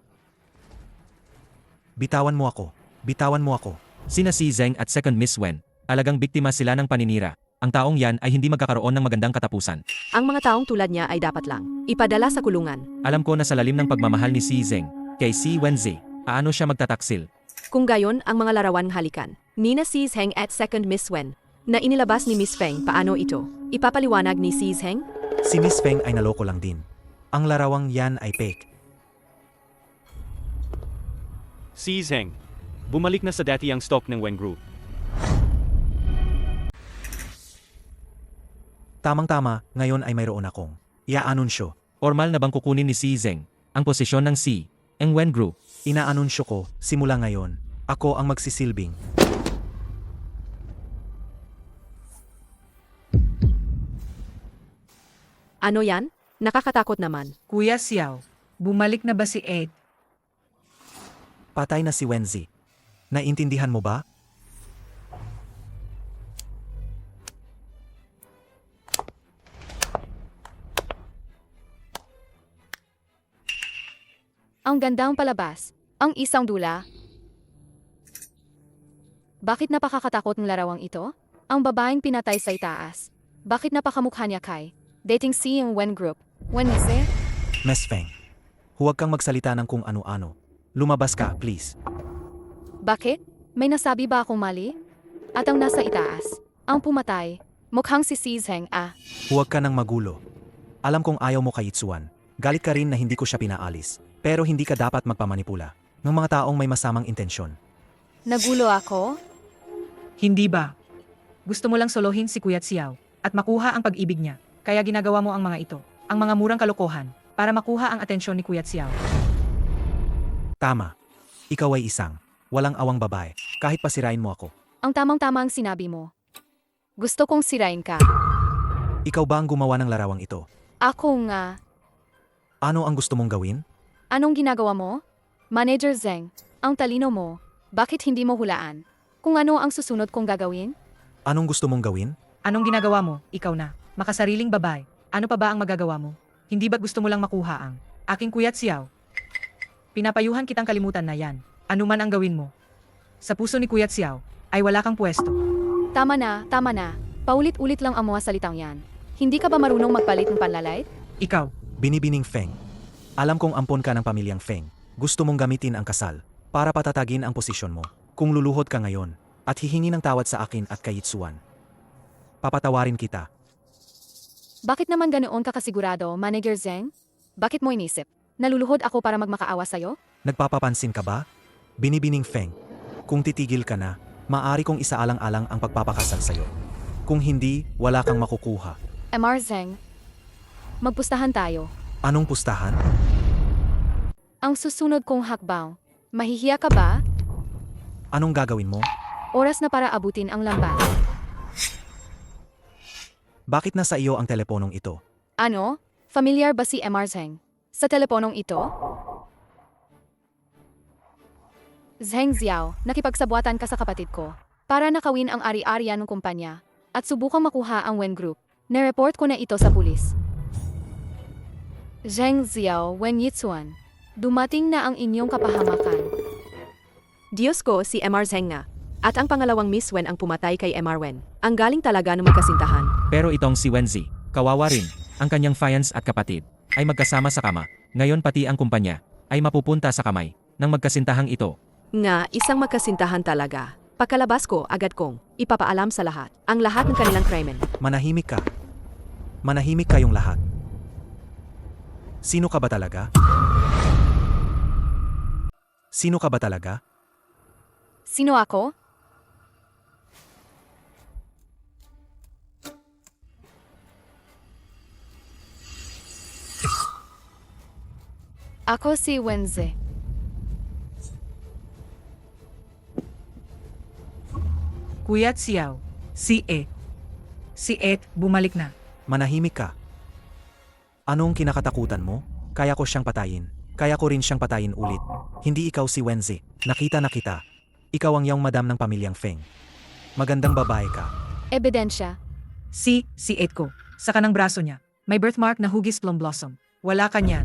Bitawan mo ako. Bitawan mo ako. Sina si Zeng at Second Miss Wen, alagang biktima sila ng paninira. Ang taong yan ay hindi magkakaroon ng magandang katapusan. Ang mga taong tulad niya ay dapat lang ipadala sa kulungan. Alam ko na sa lalim ng pagmamahal ni si Zeng, kay si Wenzi, aano siya magtataksil. Kung gayon ang mga larawan halikan, Nina Si Zheng at Second Miss Wen, na inilabas ni Miss Feng, paano ito? Ipapaliwanag ni Si Zheng? Si Miss Feng ay naloko lang din. Ang larawang yan ay fake. Si Zheng. Bumalik na sa dati ang stock ng Wen Group. Tamang-tama, ngayon ay mayroon akong ia-anunsyo. Formal na bang kukunin ni si Zeng ang posisyon ng si ang Wen Group? Ina-anunsyo ko, simula ngayon, ako ang magsisilbing Ano yan? Nakakatakot naman. Kuya Xiao, bumalik na ba si Ed? patay na si Wenzi. Naintindihan mo ba? Ang gandang palabas. Ang isang dula. Bakit napakakatakot ng larawang ito? Ang babaeng pinatay sa itaas. Bakit napakamukha niya kay dating si yung Wen Group? Wen Ise? Miss Feng, huwag kang magsalita ng kung ano-ano. Lumabas ka, please. Bakit? May nasabi ba akong mali? At ang nasa itaas, ang pumatay, mukhang si Zheng ah. Huwag ka nang magulo. Alam kong ayaw mo kay Itsuan. Galit ka rin na hindi ko siya pinaalis. Pero hindi ka dapat magpamanipula ng mga taong may masamang intensyon. Nagulo ako? Hindi ba? Gusto mo lang solohin si Kuya Xiao at makuha ang pag-ibig niya. Kaya ginagawa mo ang mga ito, ang mga murang kalokohan, para makuha ang atensyon ni Kuya Xiao. Tama. Ikaw ay isang walang awang babae, kahit pasirain mo ako. Ang tamang-tama ang sinabi mo. Gusto kong sirain ka. Ikaw ba ang gumawa ng larawang ito? Ako nga. Ano ang gusto mong gawin? Anong ginagawa mo? Manager Zheng, ang talino mo. Bakit hindi mo hulaan? Kung ano ang susunod kong gagawin? Anong gusto mong gawin? Anong ginagawa mo? Ikaw na. Makasariling babae. Ano pa ba ang magagawa mo? Hindi ba gusto mo lang makuha ang aking Kuya Xiao? Pinapayuhan kitang kalimutan na yan. Ano man ang gawin mo. Sa puso ni Kuya Xiao, ay wala kang pwesto. Tama na, tama na. Paulit-ulit lang ang mga salitang yan. Hindi ka ba marunong magpalit ng panlalait? Ikaw. Binibining Feng. Alam kong ampon ka ng pamilyang Feng. Gusto mong gamitin ang kasal para patatagin ang posisyon mo. Kung luluhod ka ngayon at hihingi ng tawad sa akin at kay Itsuan, papatawarin kita. Bakit naman ganoon ka kasigurado, Manager Zeng? Bakit mo inisip? Naluluhod ako para magmakaawa sa'yo? Nagpapapansin ka ba? Binibining Feng. Kung titigil ka na, maari kong isaalang-alang ang pagpapakasal sa'yo. Kung hindi, wala kang makukuha. MR Zeng, magpustahan tayo. Anong pustahan? Ang susunod kong hakbang. Mahihiya ka ba? Anong gagawin mo? Oras na para abutin ang lambat. Bakit nasa iyo ang teleponong ito? Ano? Familiar ba si MR Zeng? Sa teleponong ito? Zheng Xiao, nakipagsabuatan ka sa kapatid ko para nakawin ang ari-arian ng kumpanya at subukang makuha ang Wen Group. Nereport ko na ito sa pulis. Zheng Xiao, Wen Yitsuan, dumating na ang inyong kapahamakan. Diyos ko, si MR Zheng nga. At ang pangalawang Miss Wen ang pumatay kay MR Wen. Ang galing talaga ng magkasintahan. Pero itong si Wenzi, kawawa rin, ang kanyang fiance at kapatid, ay magkasama sa kama. Ngayon pati ang kumpanya, ay mapupunta sa kamay ng magkasintahang ito. Nga, isang magkasintahan talaga. Pagkalabas ko, agad kong ipapaalam sa lahat ang lahat ng kanilang krimen. Manahimik ka. Manahimik kayong lahat. Sino ka ba talaga? Sino ka ba talaga? Sino ako? Ako si Wenze. Kuya Xiao, si E. Si Ed, bumalik na. Manahimik ka. Anong kinakatakutan mo? Kaya ko siyang patayin. Kaya ko rin siyang patayin ulit. Hindi ikaw si Wenzi. Nakita na kita. Ikaw ang young madam ng pamilyang Feng. Magandang babae ka. Ebidensya. Si Ed ko. Sa kanang braso niya. May birthmark na hugis plum blossom. Wala ka niyan.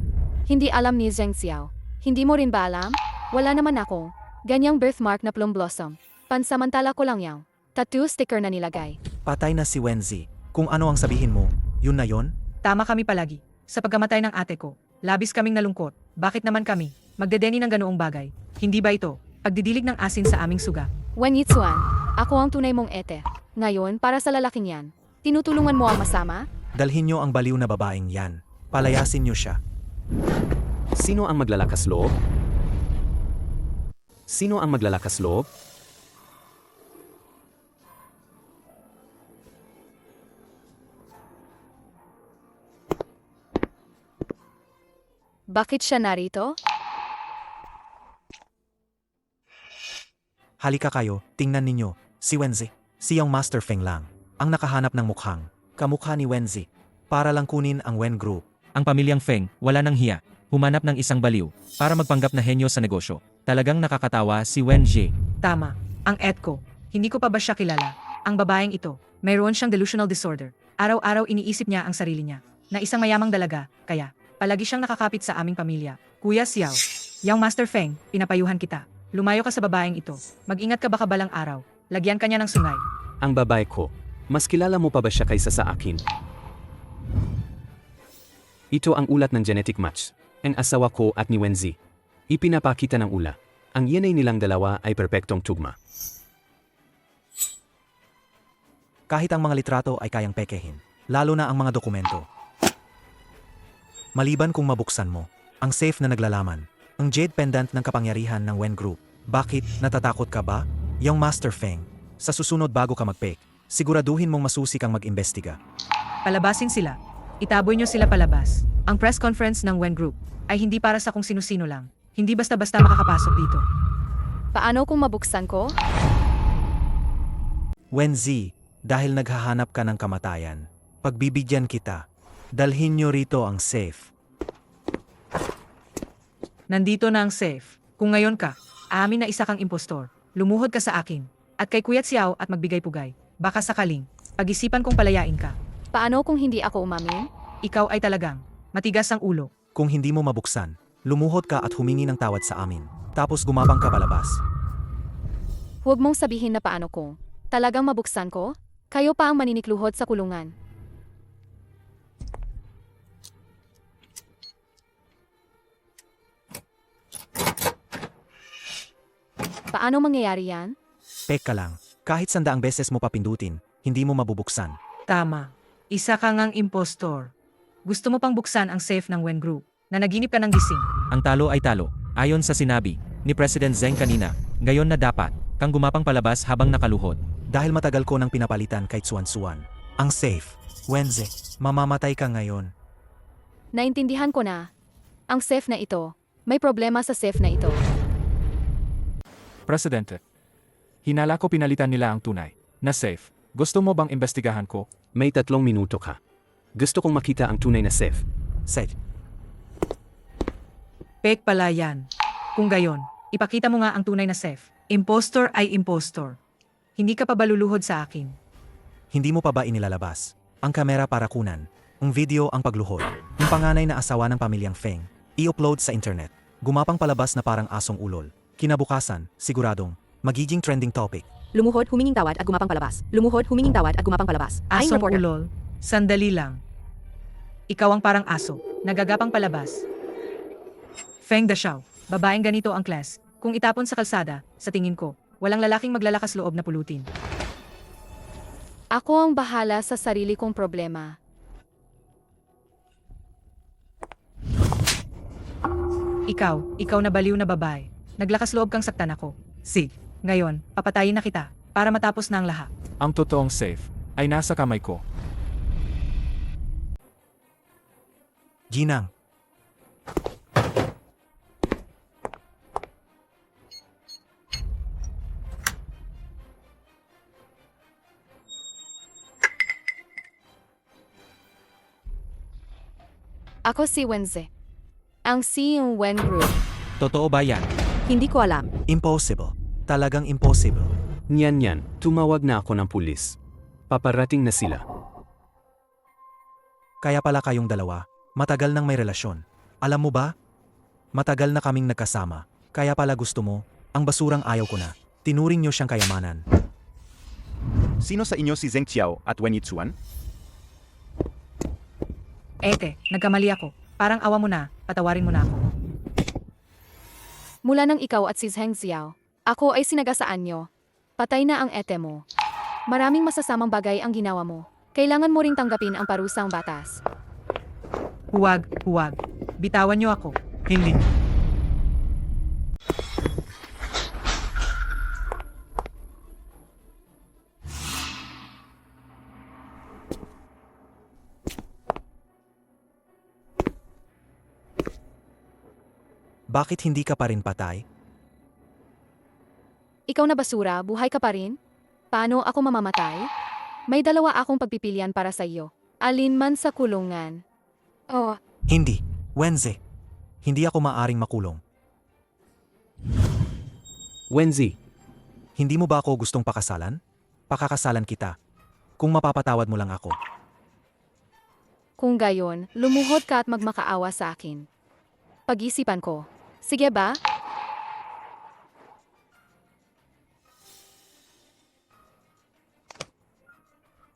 Hindi alam ni Zheng Xiao. Hindi mo rin ba alam? Wala naman ako. Ganyang birthmark na plum blossom. Pansamantala ko lang yaw. Tattoo sticker na nilagay. Patay na si Wenzi. Kung ano ang sabihin mo, yun na yon? Tama kami palagi. Sa pagkamatay ng ate ko, labis kaming nalungkot. Bakit naman kami magdedeni ng ganoong bagay? Hindi ba ito pagdidilig ng asin sa aming suga? Wen Yitsuan, ako ang tunay mong ete. Ngayon, para sa lalaking yan, tinutulungan mo ang masama? Dalhin niyo ang baliw na babaeng yan. Palayasin niyo siya. Sino ang maglalakas loob? Sino ang maglalakas loob? Bakit siya narito? Halika kayo, tingnan ninyo. Si Wenzi. Si Young Master Feng lang. Ang nakahanap ng mukhang kamukha ni Wenzi. Para lang kunin ang Wen Group. Ang pamilyang Feng, wala nang hiya, humanap ng isang baliw para magpanggap na henyo sa negosyo. Talagang nakakatawa si Wen Jie. Tama. Ang Ed ko. Hindi ko pa ba siya kilala? Ang babaeng ito, mayroon siyang delusional disorder. Araw-araw iniisip niya ang sarili niya na isang mayamang dalaga, kaya palagi siyang nakakapit sa aming pamilya. Kuya Xiao, Young Master Feng, pinapayuhan kita. Lumayo ka sa babaeng ito. Mag-ingat ka baka balang araw. Lagyan ka niya ng sungay. Ang babae ko, mas kilala mo pa ba siya kaysa sa akin? Ito ang ulat ng genetic match. Ang asawa ko at ni Wenzi. Ipinapakita ng ula. Ang DNA nilang dalawa ay perpektong tugma. Kahit ang mga litrato ay kayang pekehin. Lalo na ang mga dokumento. Maliban kung mabuksan mo, ang safe na naglalaman, ang jade pendant ng kapangyarihan ng Wen Group. Bakit? Natatakot ka ba? Young Master Feng, sa susunod bago ka mag-fake, siguraduhin mong masusi kang mag-imbestiga. Palabasin sila. Itaboy niyo sila palabas. Ang press conference ng Wen Group ay hindi para sa kung sino-sino lang. Hindi basta-basta makakapasok dito. Paano kung mabuksan ko? Wenzi, dahil naghahanap ka ng kamatayan, pagbibigyan kita. Dalhin niyo rito ang safe. Nandito na ang safe. Kung ngayon ka, amin na isa kang impostor. Lumuhod ka sa akin. At kay Kuya Xiao at magbigay-pugay. Baka sakaling, pag-isipan kong palayain ka. Paano kung hindi ako umamin? Ikaw ay talagang matigas ang ulo. Kung hindi mo mabuksan, lumuhod ka at humingi ng tawad sa amin. Tapos gumapang ka palabas. Huwag mong sabihin na paano kung talagang mabuksan ko? Kayo pa ang maninikluhod sa kulungan. Paano mangyayari yan? Pek ka lang. Kahit 100 beses mo papindutin, hindi mo mabubuksan. Tama. Isa ka ngang impostor. Gusto mo pang buksan ang safe ng Wen Group na naginip ka ng gising. Ang talo ay talo, ayon sa sinabi ni President Zeng kanina, gayon na dapat kang gumapang palabas habang nakaluhod. Dahil matagal ko nang pinapalitan kay Tsuan. Ang safe. Wenze, mamamatay ka ngayon. Naintindihan ko na. Ang safe na ito. May problema sa safe na ito. Presidente. Hinala ko pinalitan nila ang tunay na safe. Gusto mo bang imbestigahan ko? May 3 minuto ka. Gusto kong makita ang tunay na safe. Safe. Fake pala yan. Kung gayon, ipakita mo nga ang tunay na safe. Impostor ay impostor. Hindi ka pa baluluhod sa akin. Hindi mo pa ba inilalabas? Ang kamera para kunan. Ang video ang pagluhod. Yung panganay na asawa ng pamilyang Feng. I-upload sa internet. Gumapang palabas na parang asong ulol. Kinabukasan, siguradong, magiging trending topic. Lumuhod, huminging tawad at gumapang palabas. Lumuhod, huminging tawad at gumapang palabas. Aing Asong reporter. ulol. Sandali lang. Ikaw ang parang aso. Nagagapang palabas. Feng Dashao. Babaeng ganito ang class. Kung itapon sa kalsada, sa tingin ko, walang lalaking maglalakas loob na pulutin. Ako ang bahala sa sarili kong problema. Ikaw na baliw na babae. Naglakas loob kang saktan ako. Sig, ngayon, papatayin na kita, para matapos na ang lahat. Ang totoong safe ay nasa kamay ko. Ginang, Ako si Wenze. Ang Wen Group. Totoo ba yan? Hindi ko alam. impossible. Talagang impossible. Niyan, tumawag na ako ng pulis. Paparating na sila. Kaya pala kayong dalawa, matagal nang may relasyon. Alam mo ba? Matagal na kaming nagkasama. Kaya pala gusto mo, ang basurang ayaw ko na. Tinuring niyo siyang kayamanan. Sino sa inyo si Zeng Qiao at Wen Yitsuan? Ete, nagkamali ako. Parang awa mo na, patawarin mo na ako. Mula nang ikaw at si Zheng Xiao, ako ay sinagasaan nyo. Patay na ang ete mo. Maraming masasamang bagay ang ginawa mo. Kailangan mo ring tanggapin ang parusang batas. Huwag. Bitawan niyo ako. Hindi. Bakit hindi ka pa rin patay? Ikaw na basura, buhay ka pa rin? Paano ako mamamatay? May dalawa akong pagpipilian para sa iyo. Alin man sa kulungan. Oh, Hindi. Wenze. Hindi ako maaring makulong. Wenzi, Hindi mo ba ako gustong pakasalan? Pakakasalan kita. Kung mapapatawad mo lang ako. kung gayon, lumuhod ka at magmakaawa sa akin. Pag-isipan ko. Sige ba?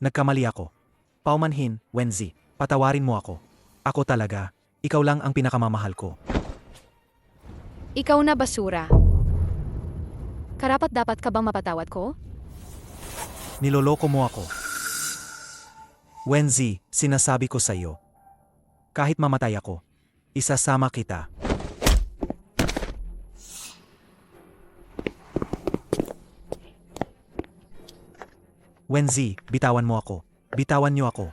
Nagkamali ako. Paumanhin, Wenzi. Patawarin mo ako. Ako talaga. Ikaw lang ang pinakamamahal ko. Ikaw na basura. Karapat-dapat ka bang mapatawad ko? Niloloko mo ako. Wenzi, sinasabi ko sa iyo. Kahit mamatay ako, isasama kita. Wenzi, bitawan mo ako. Bitawan niyo ako.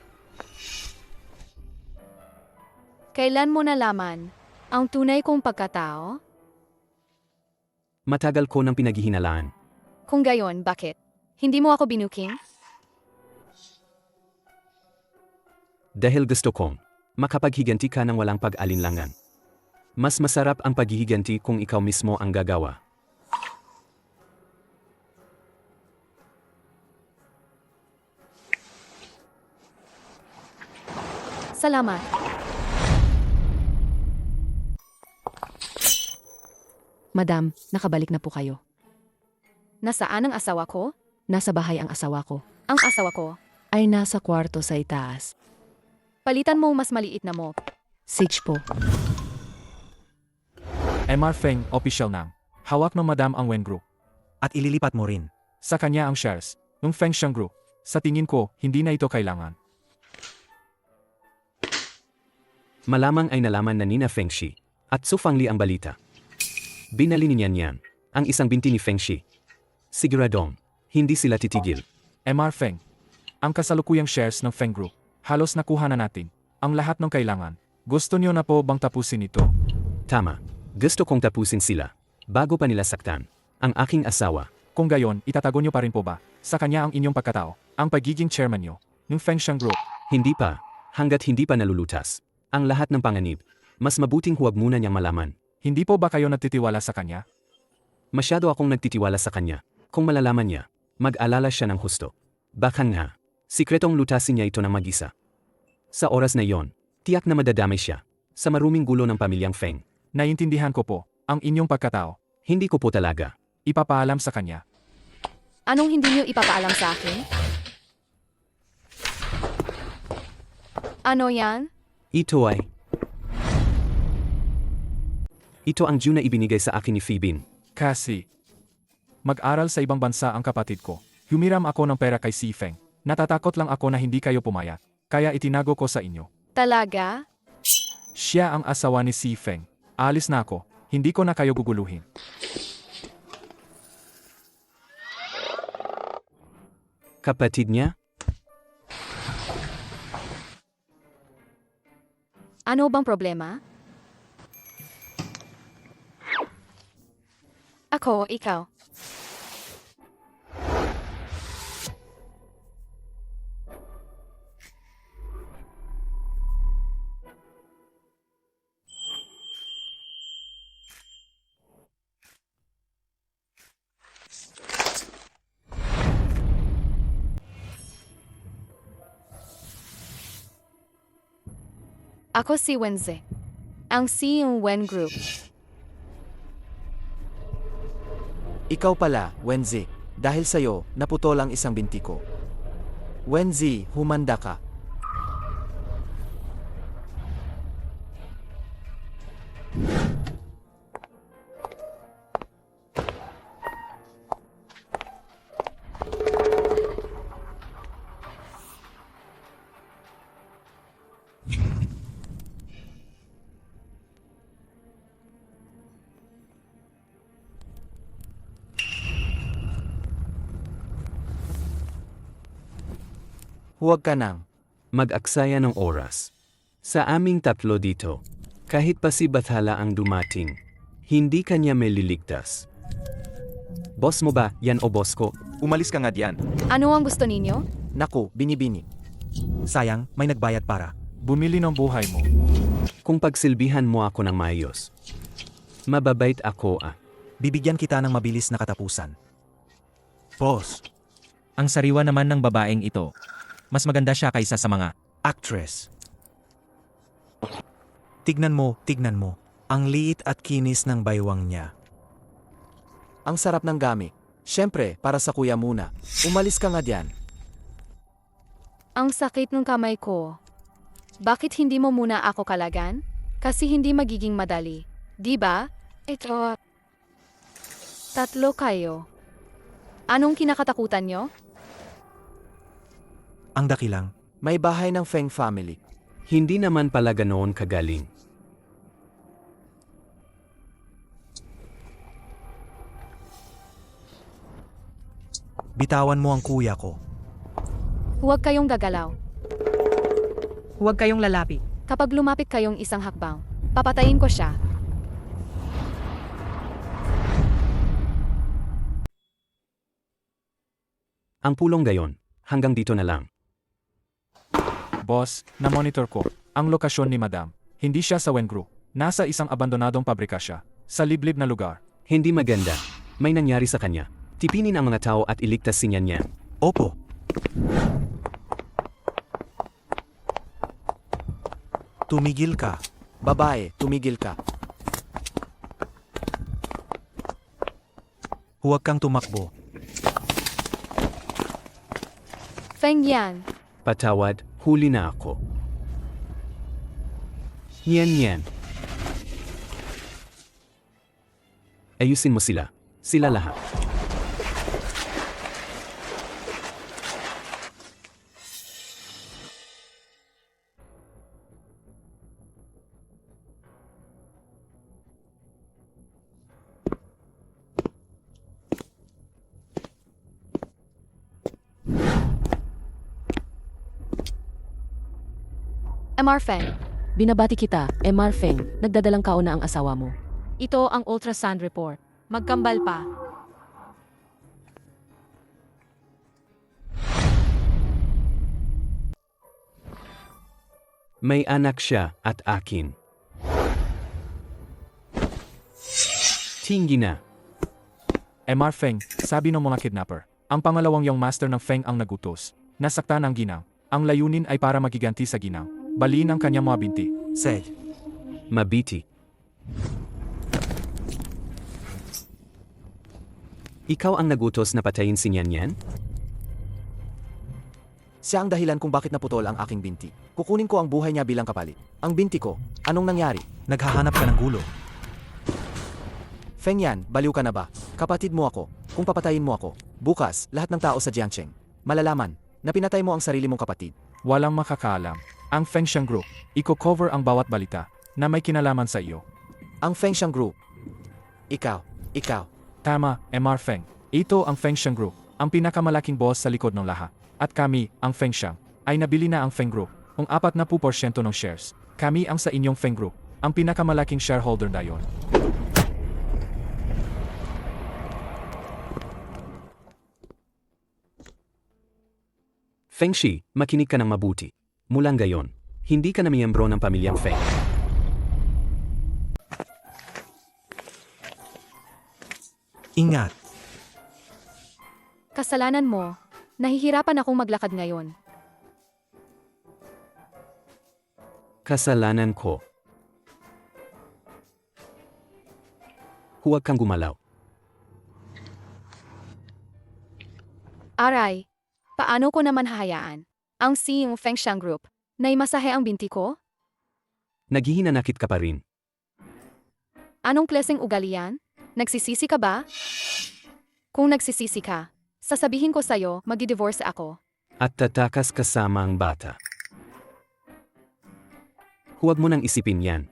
Kailan mo nalaman ang tunay kong pagkatao? matagal ko nang pinaghihinalaan. Kung gayon, bakit? Hindi mo ako binuking? Dahil gusto kong makapaghiganti ka ng walang pag-alinlangan. Mas masarap ang paghihiganti kung ikaw mismo ang gagawa. Salamat. Madam, nakabalik na po kayo. Nasaan ang asawa ko? Nasa bahay ang asawa ko. Ang asawa ko. Ay nasa kwarto sa itaas. Palitan mo mas maliit na mop. Siege po. MR Feng, official nang. Hawak ng Madam ang Wen Group. At ililipat mo rin. Sa kanya ang shares ng Feng Sheng Group. Sa tingin ko, hindi na ito kailangan. Malamang ay nalaman na Nina Fengshi at Su Fangli ang balita. Binali ni Nian ang isang binti ni Fengshi. Siguradong, hindi sila titigil. MR Feng. Ang kasalukuyang shares ng Feng Group. Halos nakuha na natin. Ang lahat ng kailangan. Gusto niyo na po bang tapusin ito? Tama. Gusto kong tapusin sila. Bago pa nila saktan. Ang aking asawa. Kung gayon, itatago niyo pa rin po ba sa kanya ang inyong pagkatao, ang pagiging chairman niyo ng Feng Shang Group? Hindi pa. Hanggat hindi pa nalulutas. Ang lahat ng panganib. Mas mabuting huwag muna niyang malaman. Hindi po ba kayo nagtitiwala sa kanya? Masyado akong nagtitiwala sa kanya. Kung malalaman niya, mag-alala siya ng husto. Baka nga, sikretong lutasin niya ito ng mag-isa. Sa oras na iyon, tiyak na madadamay siya sa maruming gulo ng pamilyang Feng. Naiintindihan ko po ang inyong pagkatao. Hindi ko po talaga. Ipapaalam sa kanya. Anong hindi niyo ipapaalam sa akin? Ano yan? Ito ang due na ibinigay sa akin ni Phoebin. Kasi, mag-aral sa ibang bansa ang kapatid ko. Humiram ako ng pera kay Si Feng. Natatakot lang ako na hindi kayo pumayat. Kaya itinago ko sa inyo. Talaga? Siya ang asawa ni Si Feng. Alis na ako. Hindi ko na kayo guguluhin. Kapatid niya? Ano bang problema? Ako, ikaw. Ako si Wenze. Ang Wen Group. Ikaw pala, Wenzi. Dahil sa'yo, naputol ang isang binti ko. Wenzi, humanda ka. Huwag ka nang. Mag-aksaya ng oras. Sa aming tatlo dito, kahit pa si Bathala ang dumating, hindi kanya may liligtas. Boss mo ba, yan o boss ko? Umalis ka nga diyan. Ano ang gusto ninyo? Naku, binibini. Sayang, may nagbayad para. Bumili ng buhay mo. Kung pagsilbihan mo ako ng maayos, mababait ako Bibigyan kita ng mabilis na katapusan. Boss. Ang sariwa naman ng babaeng ito. Mas maganda siya kaysa sa mga Actress. Tignan mo. Ang liit at kinis ng baywang niya. Ang sarap ng gamit. Siyempre, para sa kuya muna. Umalis ka nga diyan. Ang sakit ng kamay ko. Bakit hindi mo muna ako kalagan? Kasi hindi magiging madali. Di ba? Ito. Tatlo kayo. Anong kinakatakutan nyo? Ang dakilang. May bahay ng Feng family. Hindi naman pala ganoon kagaling. Bitawan mo ang kuya ko. Huwag kayong gagalaw. Huwag kayong lalapit. Kapag lumapit kayong isang hakbang, papatayin ko siya. Ang pulong gayon, hanggang dito na lang. Boss, na-monitor ko ang lokasyon ni Madam. Hindi siya sa Wen Group. Nasa isang abandonadong pabrika siya. Sa liblib na lugar. Hindi maganda. May nangyari sa kanya. Tipinin ang mga tao at iligtas si Nian. Opo. Tumigil ka. Babae, tumigil ka. Huwag kang tumakbo. Feng Yan. Patawad, huli na ako. Nian. Ayusin mo sila. Sila lahat. MR Feng, Binabati kita, MR Feng, nagdadalang kauna ang asawa mo. Ito ang ultrasound report. Magkambal pa. May anak siya at akin. Tinggi na. MR Feng, sabi ng mga kidnapper. Ang pangalawang yung master ng Feng ang nagutos. Nasaktan ang ginang. Ang layunin ay para magiganti sa ginang. Baliin ang kanyang mga binti. Sed, Mabiti. Ikaw ang nagutos na patayin si Nyan Nyan? Siya ang dahilan kung bakit naputol ang aking binti. Kukunin ko ang buhay niya bilang kapalit. Ang binti ko, anong nangyari? naghahanap ka ng gulo. Feng Yan, baliw ka na ba? Kapatid mo ako. Kung papatayin mo ako, bukas, lahat ng tao sa Jiangcheng, malalaman na pinatay mo ang sarili mong kapatid. Walang makakaalam. Ang Feng Xiang Group, iko-cover ang bawat balita na may kinalaman sa iyo. Ang Feng Xiang Group. Ikaw. Tama, MR Feng. Ito ang Feng Xiang Group, ang pinakamalaking boss sa likod ng lahat. At kami, ang Feng Xiang, ay nabili na ang Feng Group, ang 40% ng shares. Kami ang sa inyong Feng Group, ang pinakamalaking shareholder ngayon. Feng Shi, makinig ka ng mabuti. Mulang gayon, hindi ka na miyembro ng pamilyang Feng. Ingat. Kasalanan mo. Nahihirapan akong maglakad ngayon. Kasalanan ko. Huwag kang gumalaw. Aray, paano ko naman hahayaan? Ang CEO Feng Xiang Group, na imasahe ang binti ko? Naghihinanakit ka pa rin. Anong klaseng ugali yan? Nagsisisi ka ba? Kung nagsisisi ka, sasabihin ko sa'yo, magi-divorce ako. At tatakas kasama ang bata. Huwag mo nang isipin yan.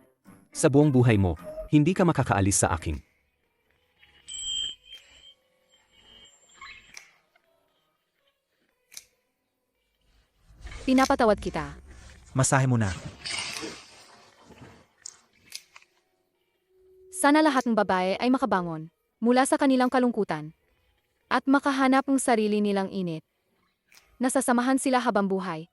Sa buong buhay mo, hindi ka makakaalis sa akin. Pinapatawad kita. Masahe mo na. Sana lahat ng babae ay makabangon mula sa kanilang kalungkutan at makahanap ng sarili nilang init. Nasasamahan sila habang buhay